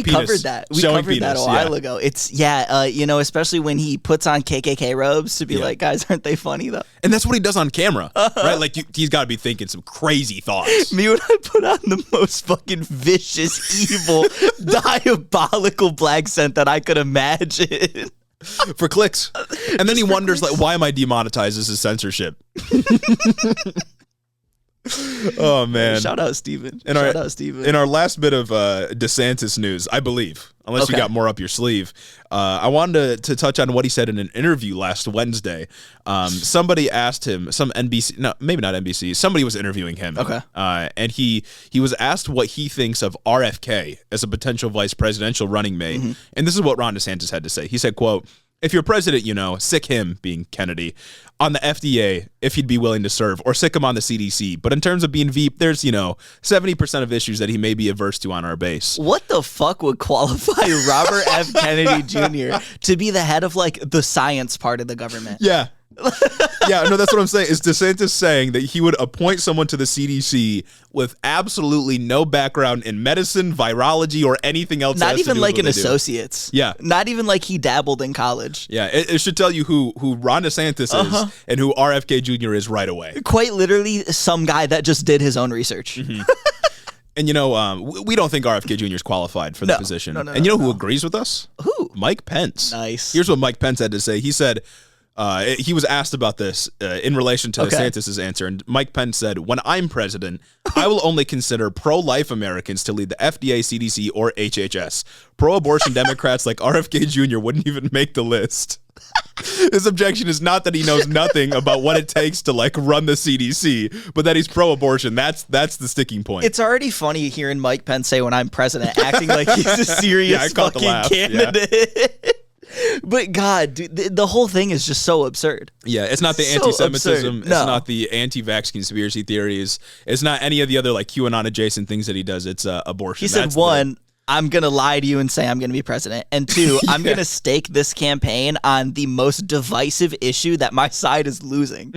covered that. We covered that a while ago. It's especially when he puts on KKK robes to be like, guys, aren't they funny though? And that's what he does on camera, right? Like he's got to be thinking some crazy thoughts. Me when I put on the most fucking vicious, evil, diabolical black scent that I could imagine. For clicks. And then he wonders, like, why am I demonetized? This is censorship. Oh, man. Shout out, Steven. In our last bit of DeSantis news, I believe, unless you got more up your sleeve, I wanted to touch on what he said in an interview last Wednesday. Somebody asked him, maybe not NBC, somebody was interviewing him. Okay. And he was asked what he thinks of RFK as a potential vice presidential running mate. And this is what Ron DeSantis had to say. He said, quote, if you're president, sick him, being Kennedy, on the FDA, if he'd be willing to serve, or sick him on the CDC. But in terms of being Veep, there's, 70% of issues that he may be averse to on our base. What the fuck would qualify Robert F. Kennedy Jr. to be the head of, like, the science part of the government? Yeah. Yeah, no, that's what I'm saying. Is DeSantis saying that he would appoint someone to the CDC with absolutely no background in medicine, virology, or anything else? Not even like an associate's. Yeah. Not even like he dabbled in college. Yeah, it should tell you who Ron DeSantis is and who RFK Jr. is right away. Quite literally some guy that just did his own research. And we don't think RFK Jr. is qualified for the position. And who agrees with us? Who? Mike Pence. Nice. Here's what Mike Pence had to say. He said, he was asked about this in relation to DeSantis' answer, and Mike Pence said, when I'm president, I will only consider pro-life Americans to lead the FDA, CDC, or HHS. Pro-abortion Democrats like RFK Jr. wouldn't even make the list. His objection is not that he knows nothing about what it takes to run the CDC, but that he's pro-abortion. That's the sticking point. It's already funny hearing Mike Pence say when I'm president, acting like he's a serious fucking candidate. Yeah. But God, dude, the whole thing is just so absurd. Yeah, it's not the anti-Semitism. It's not the anti-vax conspiracy theories. It's not any of the other QAnon adjacent things that he does. It's abortion. He said I'm going to lie to you and say I'm going to be president. And 2, I'm going to stake this campaign on the most divisive issue that my side is losing.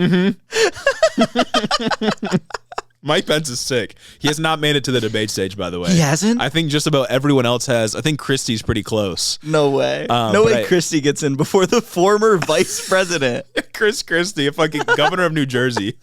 Mike Pence is sick. He has not made it to the debate stage, by the way. He hasn't? I think just about everyone else has. I think Christie's pretty close. No way. No way Christie gets in before the former vice president. Chris Christie, a fucking governor of New Jersey.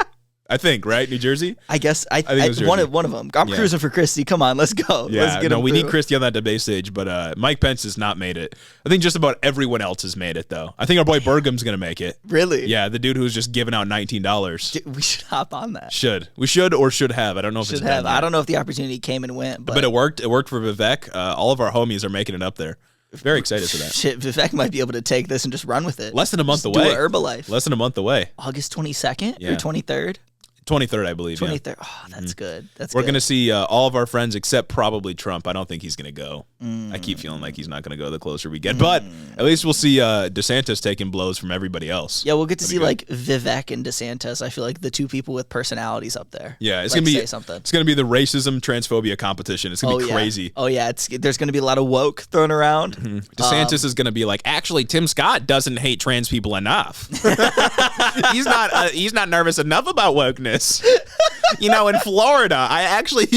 I think, right? New Jersey? I guess I one of them. I'm cruising for Christie. Come on, let's go. Yeah, let's get we need Christie on that debate stage, but Mike Pence has not made it. I think just about everyone else has made it, though. I think our boy Burgum's going to make it. Really? Yeah, the dude who's just giving out $19. We should hop on that. We should or should have. I don't know if it's been. I don't know if the opportunity came and went. But it worked. It worked for Vivek. All of our homies are making it up there. Very excited for that. Shit, Vivek might be able to take this and just run with it. Less than a month away. Do Herbalife. Less than a month away. August 22nd or 23rd? 23rd, I believe. 23rd. Yeah. Oh, that's good. We're going to see all of our friends except probably Trump. I don't think he's going to go. I keep feeling like he's not going to go the closer we get. But at least we'll see Desantis taking blows from everybody else. Yeah, we'll get to see like Vivek and Desantis. I feel like the two people with personalities up there. Yeah, it's going to be something. It's going to be the racism transphobia competition. It's going to be crazy. Oh yeah, there's going to be a lot of woke thrown around. Desantis is going to be like, actually, Tim Scott doesn't hate trans people enough. He's not nervous enough about wokeness. In Florida, I actually...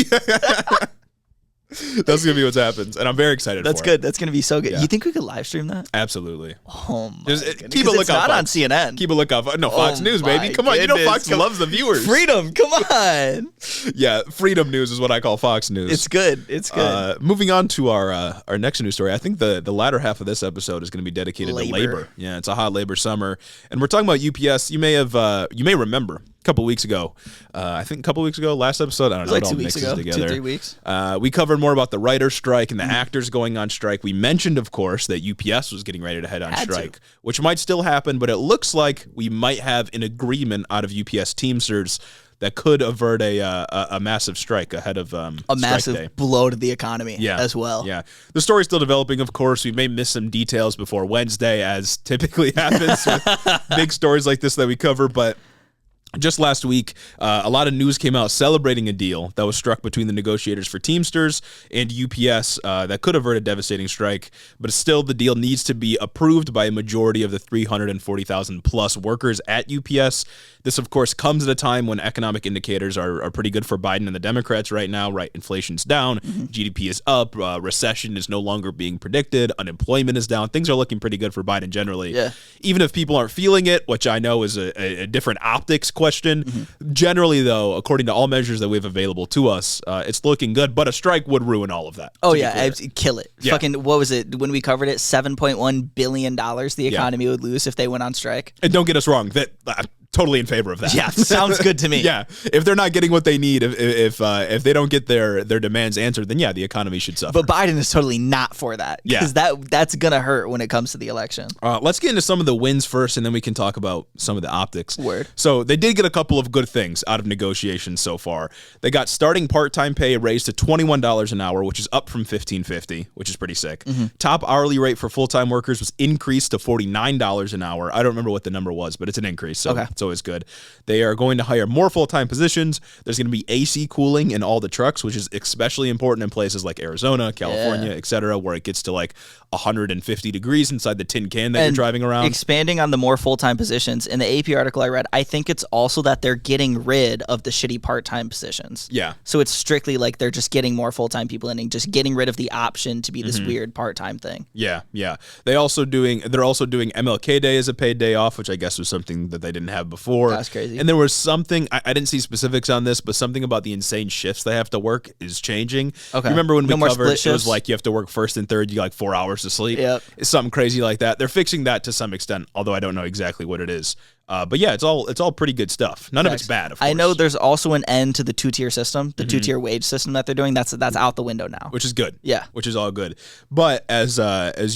That's going to be what happens, and I'm very excited That's for good. it. That's going to be so good. Yeah. You think we could live stream that? Absolutely. Oh, my goodness. Keep a lookout. It's not on CNN. Keep a lookout. No, Fox News, baby. Come on. Goodness. Fox loves the viewers. Freedom. Come on. Yeah, Freedom News is what I call Fox News. It's good. It's good. Moving on to our next news story, I think the latter half of this episode is going to be dedicated to labor. Yeah, it's a hot labor summer, and we're talking about UPS. You may remember. A couple weeks ago, last episode, I don't know, like it all 2 weeks mixes ago, together. 2-3 weeks. We covered more about the writer's strike and the actors going on strike. We mentioned, of course, that UPS was getting ready to head on strike, which might still happen, but it looks like we might have an agreement out of UPS Teamsters that could avert a massive strike ahead of a massive day. Blow to the economy as well. Yeah. The story's still developing, of course. We may miss some details before Wednesday, as typically happens with big stories like this that we cover, but just last week, a lot of news came out celebrating a deal that was struck between the negotiators for Teamsters and UPS that could avert a devastating strike, but still the deal needs to be approved by a majority of the 340,000 plus workers at UPS. This, of course, comes at a time when economic indicators are pretty good for Biden and the Democrats right now. Right, inflation's down, GDP is up, recession is no longer being predicted, unemployment is down. Things are looking pretty good for Biden generally. Yeah. Even if people aren't feeling it, which I know is a different optics question. Generally, though, according to all measures that we have available to us, it's looking good, but a strike would ruin all of that. Oh, yeah, I'd kill it. Yeah. Fucking, what was it? When we covered it, $7.1 billion the economy would lose if they went on strike. And don't get us wrong, that totally in favor of that. Yeah, sounds good to me. Yeah, if they're not getting what they need, if they don't get their demands answered, then yeah, the economy should suffer. But Biden is totally not for that. Yeah, because that's gonna hurt when it comes to the election. Let's get into some of the wins first, and then we can talk about some of the optics. Word. So they did get a couple of good things out of negotiations so far. They got starting part-time pay raised to $21 an hour, which is up from $15.50, which is pretty sick. Top hourly rate for full-time workers was increased to $49 an hour. I don't remember what the number was, but it's an increase, so it's always good. They are going to hire more full-time positions. There's going to be AC cooling in all the trucks, which is especially important in places like Arizona, California, etc., where it gets to like 150 degrees inside the tin can that you're driving around. Expanding on the more full-time positions, in the AP article I read, I think it's also that they're getting rid of the shitty part-time positions. Yeah. So it's strictly like they're just getting more full-time people in and just getting rid of the option to be this weird part-time thing. Yeah, yeah. They're also doing MLK Day as a paid day off, which I guess was something that they didn't have before. That's crazy. And there was something, I didn't see specifics on this, but something about the insane shifts they have to work is changing. Okay. You remember when we covered, it was like you have to work first and third, you get like 4 hours to sleep. Yep. It's something crazy like that. They're fixing that to some extent, although I don't know exactly what it is. But yeah, it's all pretty good stuff. None of it's bad, of course. I know there's also an end to the two-tier system, the two-tier wage system that they're doing. That's out the window now. Which is good. Yeah. Which is all good. But as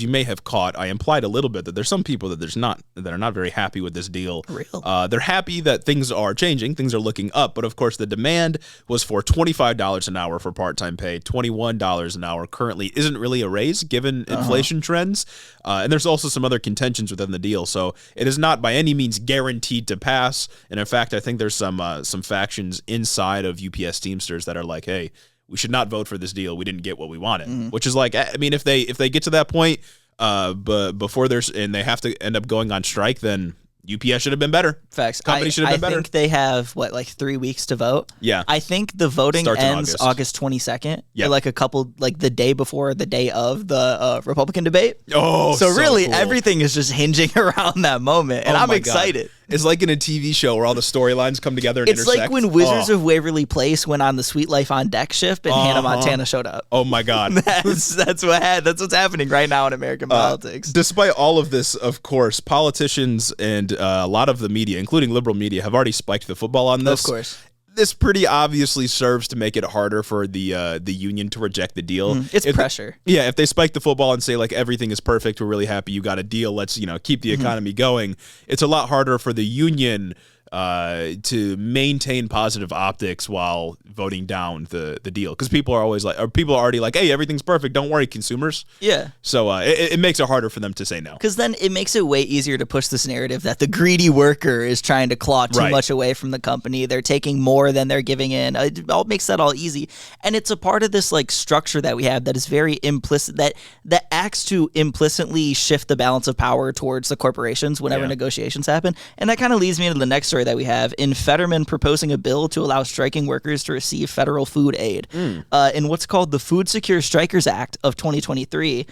you may have caught, I implied a little bit that there's some people that are not very happy with this deal. Real. They're happy that things are changing, things are looking up, but of course the demand was for $25 an hour for part-time pay. $21 an hour currently isn't really a raise given inflation trends. And there's also some other contentions within the deal. So it is not by any means guaranteed to pass. And in fact, I think there's some factions inside of UPS Teamsters that are like, hey, we should not vote for this deal. We didn't get what we wanted, which is like, I mean, if they get to that point, but before and they have to end up going on strike, then UPS should have been better. Facts. Company should have been better. I think they have, 3 weeks to vote? Yeah. I think the voting ends August 22nd. Yeah. Like the day before the day of the Republican debate. Oh, so really, cool. Everything is just hinging around that moment. And I'm excited. God. It's like in a TV show where all the storylines come together and intersect. It's like when Wizards of Waverly Place went on the Sweet Life on Deck ship and Hannah Montana showed up. Oh my God. That's what's happening right now in American politics. Despite all of this, of course, politicians and a lot of the media, including liberal media, have already spiked the football on this. Of course. This pretty obviously serves to make it harder for the union to reject the deal. It's pressure. If they spike the football and say, like, everything is perfect, we're really happy you got a deal, let's, keep the economy going, it's a lot harder for the union to maintain positive optics while voting down the deal, because people are already like, hey, everything's perfect, don't worry, consumers. Yeah. So it makes it harder for them to say no, because then it makes it way easier to push this narrative that the greedy worker is trying to claw too much away from the company. They're taking more than they're giving in. It all makes that all easy, and it's a part of this structure that we have that is very implicit, that acts to implicitly shift the balance of power towards the corporations whenever negotiations happen. And that kind of leads me to the next story that we have in Fetterman proposing a bill to allow striking workers to receive federal food aid in what's called the Food Secure Strikers Act of 2023.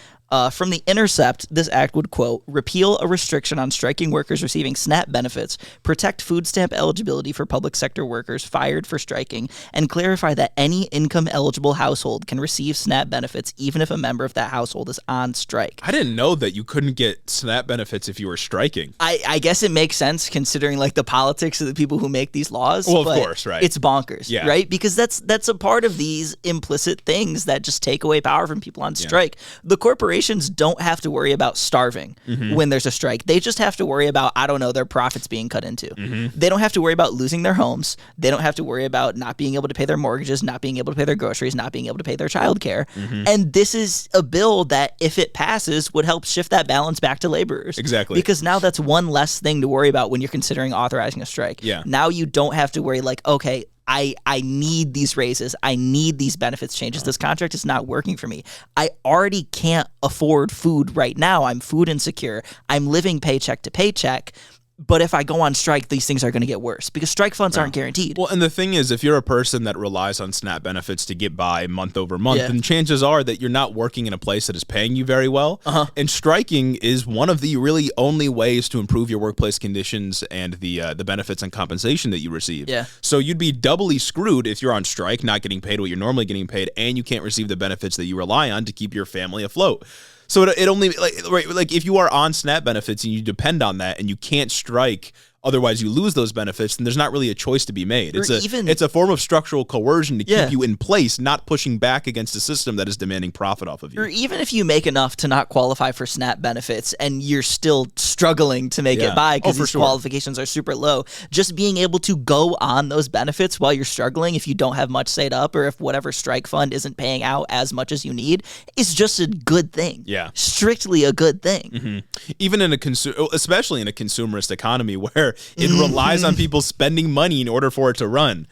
From The Intercept, this act would, quote, repeal a restriction on striking workers receiving SNAP benefits, protect food stamp eligibility for public sector workers fired for striking, and clarify that any income-eligible household can receive SNAP benefits even if a member of that household is on strike. I didn't know that you couldn't get SNAP benefits if you were striking. I guess it makes sense considering the politics of the people who make these laws. Well, of course, right. It's bonkers, right? Because that's a part of these implicit things that just take away power from people on strike. The corporations don't have to worry about starving when there's a strike. They just have to worry about, their profits being cut into. They don't have to worry about losing their homes. They don't have to worry about not being able to pay their mortgages, not being able to pay their groceries, not being able to pay their childcare. And this is a bill that, if it passes, would help shift that balance back to laborers. Exactly. Because now that's one less thing to worry about when you're considering authorizing a strike. Yeah. Now you don't have to worry okay, I need these raises. I need these benefits changes. This contract is not working for me. I already can't afford food right now. I'm food insecure. I'm living paycheck to paycheck. But if I go on strike, these things are going to get worse because strike funds aren't guaranteed. Well, and the thing is, if you're a person that relies on SNAP benefits to get by month over month, then chances are that you're not working in a place that is paying you very well. And striking is one of the really only ways to improve your workplace conditions and the benefits and compensation that you receive. Yeah. So you'd be doubly screwed if you're on strike, not getting paid what you're normally getting paid, and you can't receive the benefits that you rely on to keep your family afloat. So it only if you are on SNAP benefits and you depend on that and you can't strike, otherwise you lose those benefits, then there's not really a choice to be made. It's a form of structural coercion to keep you in place, not pushing back against a system that is demanding profit off of you. Or even if you make enough to not qualify for SNAP benefits and you're still struggling to make it by because these qualifications are super low, just being able to go on those benefits while you're struggling, if you don't have much saved up or if whatever strike fund isn't paying out as much as you need, is just a good thing. Yeah. Strictly a good thing. Even in especially in a consumerist economy where it relies on people spending money in order for it to run.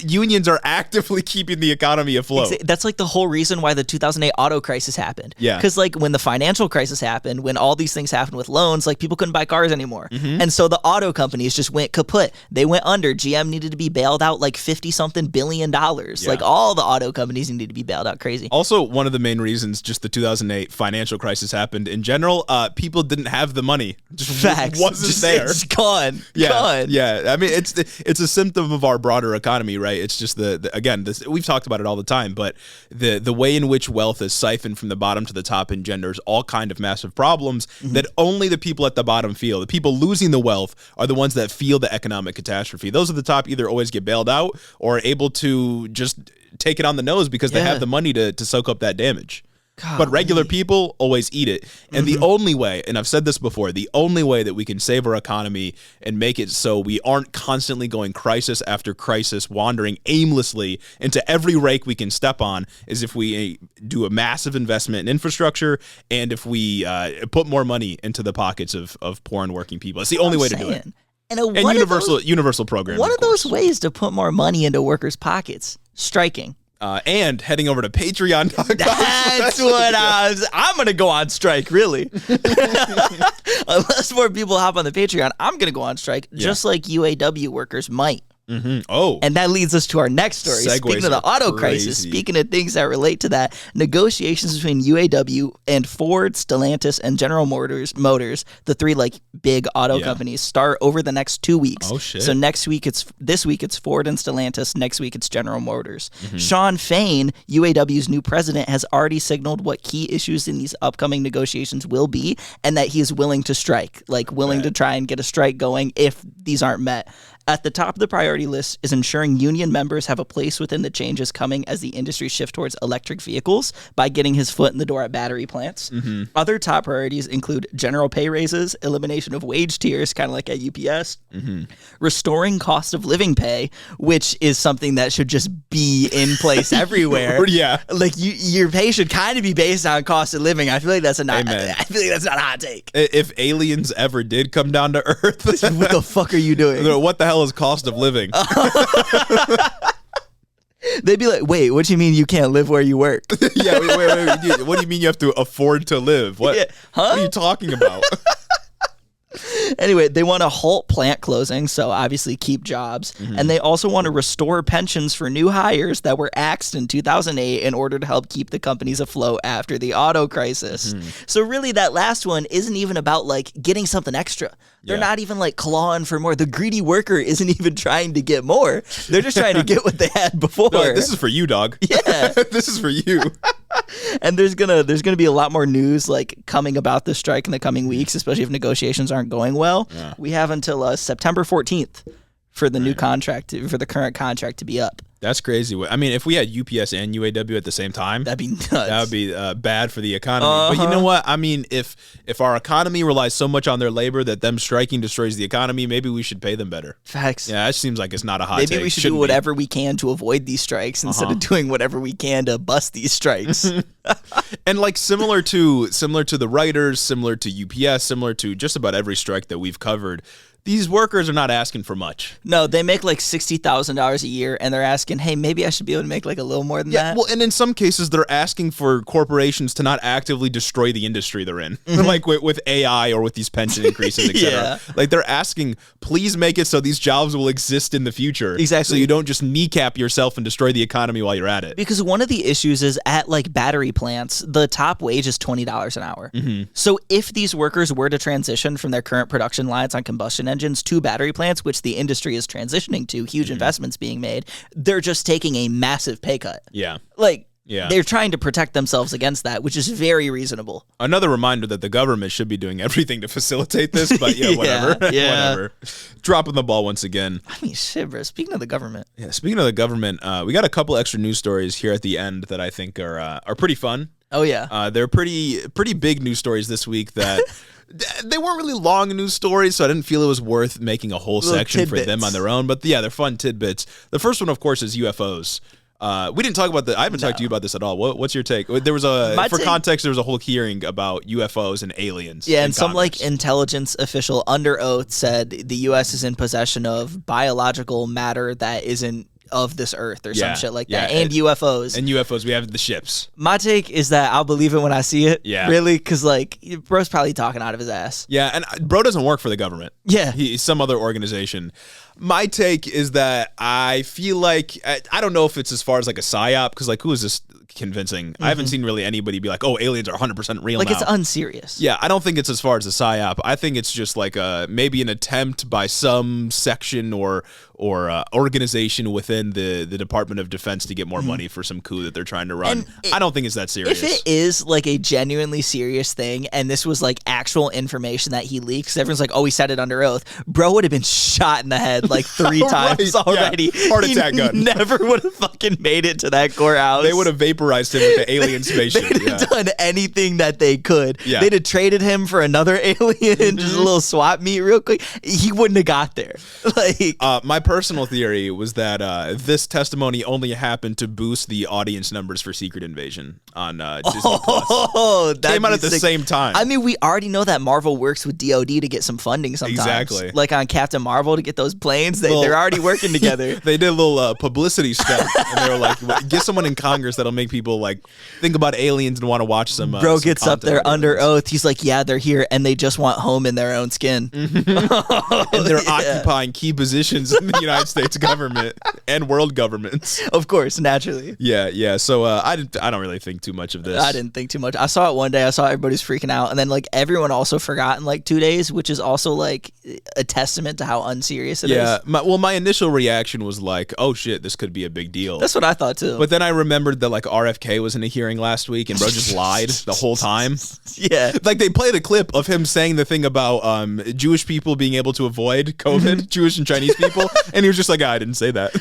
Unions are actively keeping the economy afloat. That's the whole reason why the 2008 auto crisis happened. Yeah. Because when the financial crisis happened, when all these things happened with loans, people couldn't buy cars anymore. And so the auto companies just went kaput. They went under. GM needed to be bailed out $50-something billion. All the auto companies needed to be bailed out crazy. Also, one of the main reasons just the 2008 financial crisis happened in general, people didn't have the money. Facts. Wasn't there. It's gone. Yeah. Gone. Yeah. I mean, it's a symptom of our broader economy. Right, it's just again, we've talked about it all the time, but the way in which wealth is siphoned from the bottom to the top engenders all kind of massive problems that only the people at the bottom feel. The people losing the wealth are the ones that feel the economic catastrophe. Those at the top either always get bailed out or are able to just take it on the nose because they have the money to soak up that damage. But regular people always eat it. And the only way, and I've said this before, the only way that we can save our economy and make it so we aren't constantly going crisis after crisis, wandering aimlessly into every rake we can step on, is if we do a massive investment in infrastructure and if we put more money into the pockets of poor and working people. It's the only way to do it. And universal programs. One of those ways to put more money into workers' pockets, striking. And heading over to Patreon.com. That's what I'm going to go on strike, really. Unless more people hop on the Patreon, I'm going to go on strike, just like UAW workers might. Mm-hmm. Oh, and that leads us to our next story. Segues Speaking of the auto crisis, speaking of things that relate to that, negotiations between UAW and Ford, Stellantis, and General Motors, the three big auto companies, start over the next 2 weeks. Oh shit! So this week it's Ford and Stellantis. Next week it's General Motors. Mm-hmm. Sean Fain, UAW's new president, has already signaled what key issues in these upcoming negotiations will be, and that he is willing to strike, willing to try and get a strike going if these aren't met. At the top of the priority list is ensuring union members have a place within the changes coming as the industry shift towards electric vehicles by getting his foot in the door at battery plants. Mm-hmm. Other top priorities include general pay raises, elimination of wage tiers, kind of like at UPS, restoring cost of living pay, which is something that should just be in place everywhere. Yeah, your pay should kind of be based on cost of living. I feel like that's not a hot take. If aliens ever did come down to Earth, what the fuck are you doing? What the hell is cost of living? They'd be like, wait, what do you mean you can't live where you work? Yeah, wait. What do you mean you have to afford to live? What, what are you talking about? Anyway, they want to halt plant closings, so obviously keep jobs. Mm-hmm. And they also want to restore pensions for new hires that were axed in 2008 in order to help keep the companies afloat after the auto crisis. Mm-hmm. So really, that last one isn't even about getting something extra. They're not even clawing for more. The greedy worker isn't even trying to get more. They're just trying to get what they had before. No, this is for you, dog. Yeah. This is for you. And there's gonna be a lot more news coming about the strike in the coming weeks, especially if negotiations aren't going well. Yeah. We have until September 14th for the new contract, for the current contract to be up. That's crazy. I mean, if we had UPS and UAW at the same time, that'd be nuts. That would be bad for the economy. But you know what? I mean, if our economy relies so much on their labor that them striking destroys the economy, maybe we should pay them better. Facts. Yeah, that seems like it's not a hot take. Maybe we should do whatever we can to avoid these strikes instead of doing whatever we can to bust these strikes. And similar to the writers, similar to UPS, similar to just about every strike that we've covered, these workers are not asking for much. No, they make $60,000 a year, and they're asking, hey, maybe I should be able to make a little more than that. Well, and in some cases, they're asking for corporations to not actively destroy the industry they're in, with AI or with these pension increases, etc. They're asking, please make it so these jobs will exist in the future. Exactly. So you don't just kneecap yourself and destroy the economy while you're at it. Because one of the issues is at battery plants, the top wage is $20 an hour. Mm-hmm. So if these workers were to transition from their current production lines on combustion engines to battery plants, which the industry is transitioning to, huge investments being made, they're just taking a massive pay cut. Yeah. They're trying to protect themselves against that, which is very reasonable. Another reminder that the government should be doing everything to facilitate this, but whatever. Whatever. Dropping the ball once again. I mean, shit, bro. Speaking of the government. Yeah, speaking of the government, we got a couple extra news stories here at the end that I think are pretty fun. Oh, yeah. They're pretty big news stories this week that... They weren't really long news stories, so I didn't feel it was worth making a whole section for them on their own. But yeah, they're fun tidbits. The first one, of course, is UFOs. We didn't talk about I haven't talked to you about this at all. What's your take? There was context, there was a whole hearing about UFOs and aliens. Yeah, and some intelligence official under oath said the U.S. is in possession of biological matter that isn't of this earth or some shit like that. And UFOs. And UFOs, we have the ships. My take is that I'll believe it when I see it. Yeah. Really? Because, bro's probably talking out of his ass. Yeah, and bro doesn't work for the government. Yeah. He's some other organization. My take is that I feel like, I don't know if it's as far as a psyop, because who is this convincing? I haven't seen really anybody be like, oh, aliens are 100% real now. It's unserious. Yeah, I don't think it's as far as a psyop. I think it's just maybe an attempt by some section or organization within the Department of Defense to get more money for some coup that they're trying to run. I don't think it's that serious. If it is a genuinely serious thing, and this was actual information that he leaked, because everyone's like, oh, he said it under oath, bro would have been shot in the head 3 times already. Yeah. Heart attack gun. Never would have fucking made it to that courthouse. They would have vaporized him with the alien spaceship. They'd have done anything that they could. Yeah. They'd have traded him for another alien, just a little swap meet real quick. He wouldn't have got there. My personal theory was that this testimony only happened to boost the audience numbers for Secret Invasion on Disney+. Oh, that came out at the same time. I mean, we already know that Marvel works with DoD to get some funding sometimes. Exactly. Like on Captain Marvel to get those planes, they're already working together. They did a little publicity stunt, and they were like, get someone in Congress that'll make people like think about aliens and want to watch some. Bro gets up there under oath. He's like, yeah, they're here, and they just want home in their own skin. And they're occupying key positions in the United States government and world governments. Of course, naturally. Yeah. So I don't really think too much of this. I didn't think too much. I saw it one day. I saw everybody's freaking out, and then like everyone also forgot in like 2 days, which is also like a testament to how unserious it is. Yeah. My initial reaction was like, oh shit, this could be a big deal. That's what I thought too. But then I remembered that like RFK was in a hearing last week, and bro just lied the whole time. Yeah. Like they played a clip of him saying the thing about Jewish people being able to avoid COVID, Jewish and Chinese people, and he was just like, I didn't say that.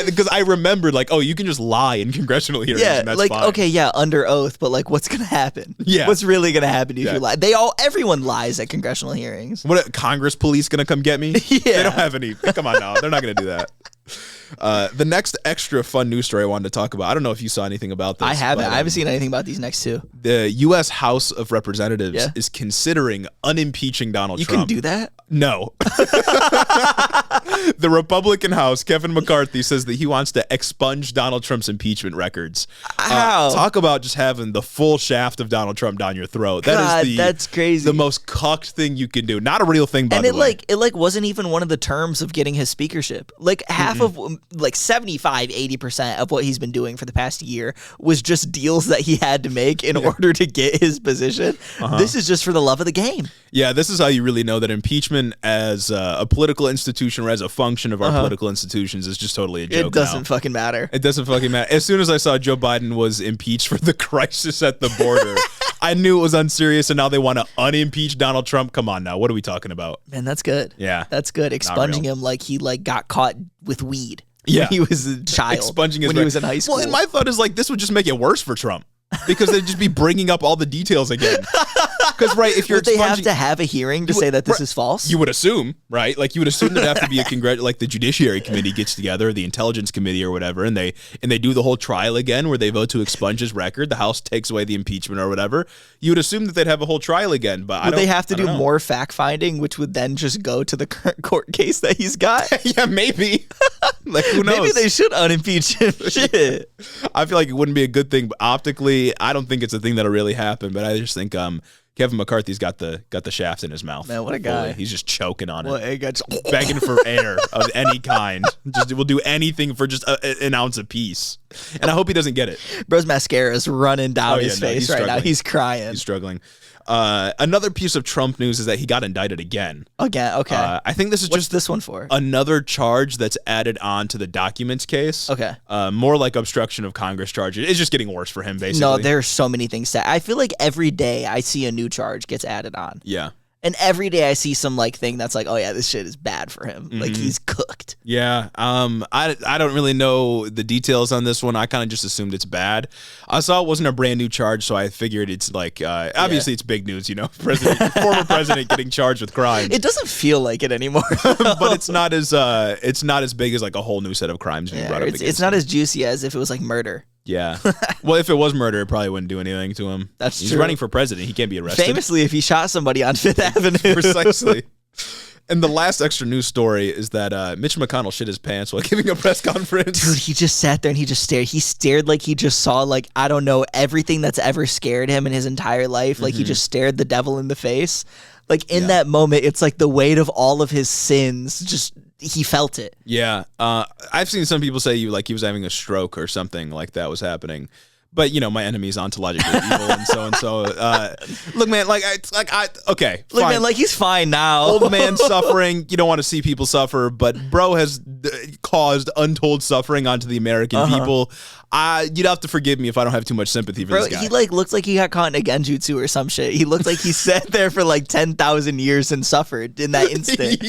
Because I remembered like, oh, you can just lie in congressional hearings. Yeah, and that's like fine. okay, yeah, under oath, but like, what's gonna happen? Yeah, what's really gonna happen if you lie? Everyone lies at congressional hearings. What, Congress police gonna come get me? Yeah, they don't have any. Come on now, they're not gonna do that. The next extra fun news story I wanted to talk about. I don't know if you saw anything about this. I haven't. I haven't seen anything about these next two. The U.S. House of Representatives is considering unimpeaching Donald Trump. You can do that? No. The Republican House, Kevin McCarthy, says that he wants to expunge Donald Trump's impeachment records. How? Talk about just having the full shaft of Donald Trump down your throat. That's crazy. The most cucked thing you can do. Not a real thing, by the way. And it wasn't even one of the terms of getting his speakership. Like half of, like 75-80% of what he's been doing for the past year was just deals that he had to make in order to get his position. This is just for the love of the game. Yeah, this is how you really know that impeachment as a political institution or as a function of our political institutions is just totally a joke. It doesn't fucking matter. It doesn't fucking matter. As soon as I saw Joe Biden was impeached for the crisis at the border, I knew it was unserious, and now they want to unimpeach Donald Trump. Come on now. What are we talking about? Man, that's good. Yeah. That's good. Expunging him like he like got caught with weed. Yeah. When he was a child. Expunging his when he was in high school. Well, and my thought is like this would just make it worse for Trump. Because they'd just be bringing up all the details again. Because, right, if you're would they have to have a hearing to say that this is false? You would assume, right? Like, you would assume there'd have to be a like the Judiciary Committee gets together, the Intelligence Committee or whatever, and they do the whole trial again where they vote to expunge his record. The House takes away the impeachment or whatever. You would assume that they'd have a whole trial again, but would they have to do more fact-finding, which would then just go to the current court case that he's got? Yeah, maybe. Like, who knows? Maybe they should unimpeach him. Shit. I feel like it wouldn't be a good thing, but optically, I don't think it's a thing that'll really happen. But I just think Kevin McCarthy's got the shaft in his mouth. Man, what a guy! Fully. He's just choking on it. Well, begging for air of any kind. Just will do anything for just an ounce of peace. And I hope he doesn't get it. Bro's mascara is running down his face right now. He's crying. He's struggling. Another piece of Trump news is that he got indicted again. Again, okay. I think this is What's this one for? Another charge that's added on to the documents case. Okay. More like obstruction of Congress charges. It's just getting worse for him, basically. No, there's so many things I feel like every day I see a new charge gets added on. Yeah. And every day I see some like thing that's like, oh yeah, this shit is bad for him. Like he's cooked. Yeah. I don't really know the details on this one. I kind of just assumed it's bad. I saw it wasn't a brand new charge, so I figured it's like obviously it's big news, you know, former president getting charged with crimes. It doesn't feel like it anymore. But it's not as big as like a whole new set of crimes being brought up against it's not as juicy as if it was like murder. Yeah. Well, if it was murder, it probably wouldn't do anything to him. He's true. Running for president. He can't be arrested. Famously, if he shot somebody on Fifth Avenue. Precisely. And the last extra news story is that Mitch McConnell shit his pants while giving a press conference. Dude, he just sat there and he just stared. He stared like he just saw, like, I don't know, everything that's ever scared him in his entire life. Like, he just stared the devil in the face. Like, in that moment, it's like the weight of all of his sins just... He felt it. Yeah. I've seen some people say he was having a stroke or something like that was happening. But, you know, my enemy's ontologically evil and so. Look, man, okay. Look, man, like, he's fine now. Old man suffering. You don't want to see people suffer, but bro has caused untold suffering onto the American people. You'd have to forgive me if I don't have too much sympathy for this guy. He, like, looks like he got caught in a genjutsu or some shit. He looked like he sat there for, like, 10,000 years and suffered in that instant.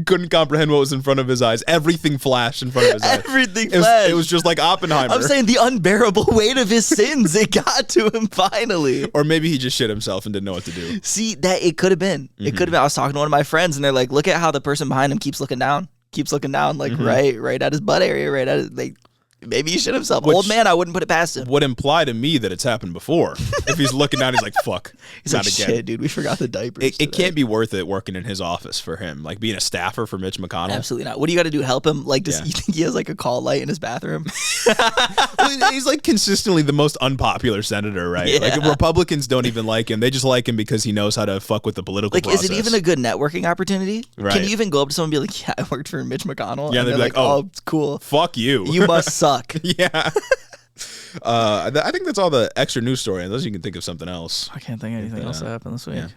couldn't comprehend what was in front of his eyes. Everything flashed in front of his eyes. Everything flashed. It was just like Oppenheimer. I'm saying the unbearable weight of his sins. It got to him finally. Or maybe he just shit himself and didn't know what to do. See, that it could have been. It could have been. I was talking to one of my friends, and they're like, look at how the person behind him keeps looking down, like right at his butt area, right at his, like, maybe he shit himself. Which old man, I wouldn't put it past him. Would imply to me that it's happened before. If he's looking down, he's like, fuck. He's like, again. Shit, dude, we forgot the diapers. It can't be worth it working in his office for him, like being a staffer for Mitch McConnell. Absolutely not. What do you got to do? Help him? Like, you think he has like a call light in his bathroom? Well, he's like consistently the most unpopular senator, right? Yeah. Like Republicans don't even like him. They just like him because he knows how to fuck with the political process. Is it even a good networking opportunity? Right. Can you even go up to someone and be like, yeah, I worked for Mitch McConnell? Yeah, and they're like, oh, cool. Fuck you. You must suck. Yeah. I think that's all the extra news story, unless you can think of something else. I can't think of anything else that happened this week. Yeah,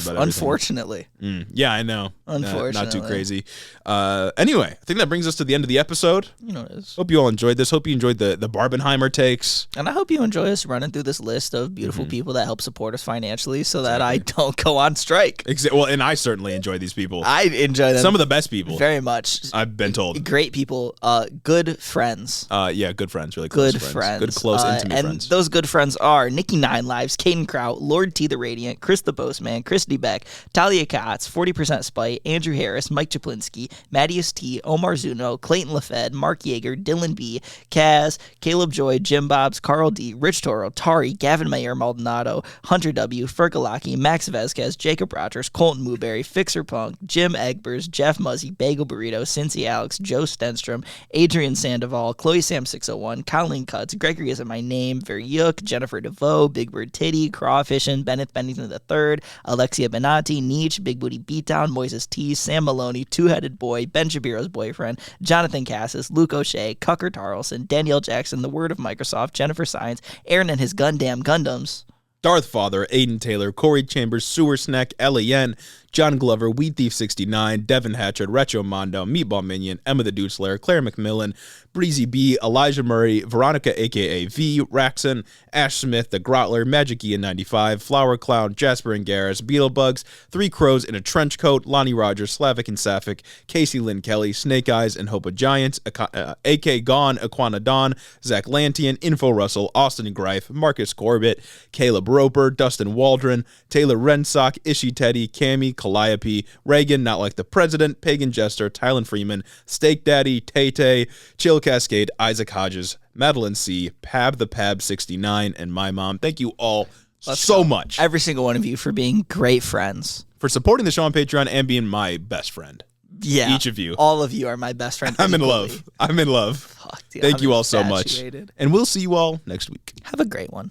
unfortunately. Yeah, I know. Unfortunately. Not too crazy. Anyway, I think that brings us to the end of the episode. You know it is. Hope you all enjoyed this. Hope you enjoyed the Barbenheimer takes. And I hope you enjoy us running through this list of beautiful people that help support us financially so that I don't go on strike. Well, and I certainly enjoy these people. I enjoy them. Some of the best people. Very much. I've been told. Great people. Good friends. Yeah, good friends. Really close friends. Good, close, intimate and friends. Those good friends are Nikki Nine Lives, Caden Kraut, Lord T the Radiant, Chris the Postman, Christy Beck, Talia Katz, 40% Spite, Andrew Harris, Mike Chaplinsky, Mattias T, Omar Zuno, Clayton LaFed, Mark Yeager, Dylan B, Kaz, Caleb Joy, Jim Bobs, Carl D, Rich Toro, Tari, Gavin Mayer Maldonado, Hunter W, Fergalaki, Max Vasquez, Jacob Rogers, Colton Mooberry, Fixer Punk, Jim Egbers, Jeff Muzzy, Bagel Burrito, Cincy Alex, Joe Stenstrom, Adrian Sandoval, Chloe Sam 601, Colleen Cuts, Gregory Isn't My Name, Veryuk, Jennifer DeVoe, Big Bird Titty, Crawfishin, Bennett Bennington III, Alexia Benatti, Nietzsche, Big Booty Beatdown, Moises T, Sam Maloney, Two-Headed Boy, Ben Shapiro's boyfriend, Jonathan Cassis, Luke O'Shea, Cucker Tarlson, Danielle Jackson, The Word of Microsoft, Jennifer Science, Aaron and his Gundam Gundams, Darth Father, Aiden Taylor, Corey Chambers, Sewer Snack, L.A.N., John Glover, Weed Thief 69, Devin Hatchard, Retro Mondo, Meatball Minion, Emma the Dude Slayer, Claire McMillan, Breezy B, Elijah Murray, Veronica aka V, Raxon, Ash Smith, The Grotler, Magic Ian 95, Flower Clown, Jasper and Garris, Beetlebugs, Three Crows in a Trench Coat, Lonnie Rogers, Slavic and Sapphic, Casey Lynn Kelly, Snake Eyes and Hope of Giants, AK Gone, Aquana Dawn, Zach Lantian, Info Russell, Austin Greif, Marcus Corbett, Caleb Roper, Dustin Waldron, Taylor Rensock, Ishi Teddy, Cammy, Calliope, Reagan, Not Like the President, Pagan Jester, Tylen Freeman, Steak Daddy, Tay-Tay, Chill Cascade, Isaac Hodges, Madeline C, Pab the Pab 69, and my mom. Thank you all so much. Every single one of you for being great friends. For supporting the show on Patreon and being my best friend. Yeah. Each of you. All of you are my best friend. I'm in love. I'm in love. Fuck, dude, Thank you all so much. And we'll see you all next week. Have a great one.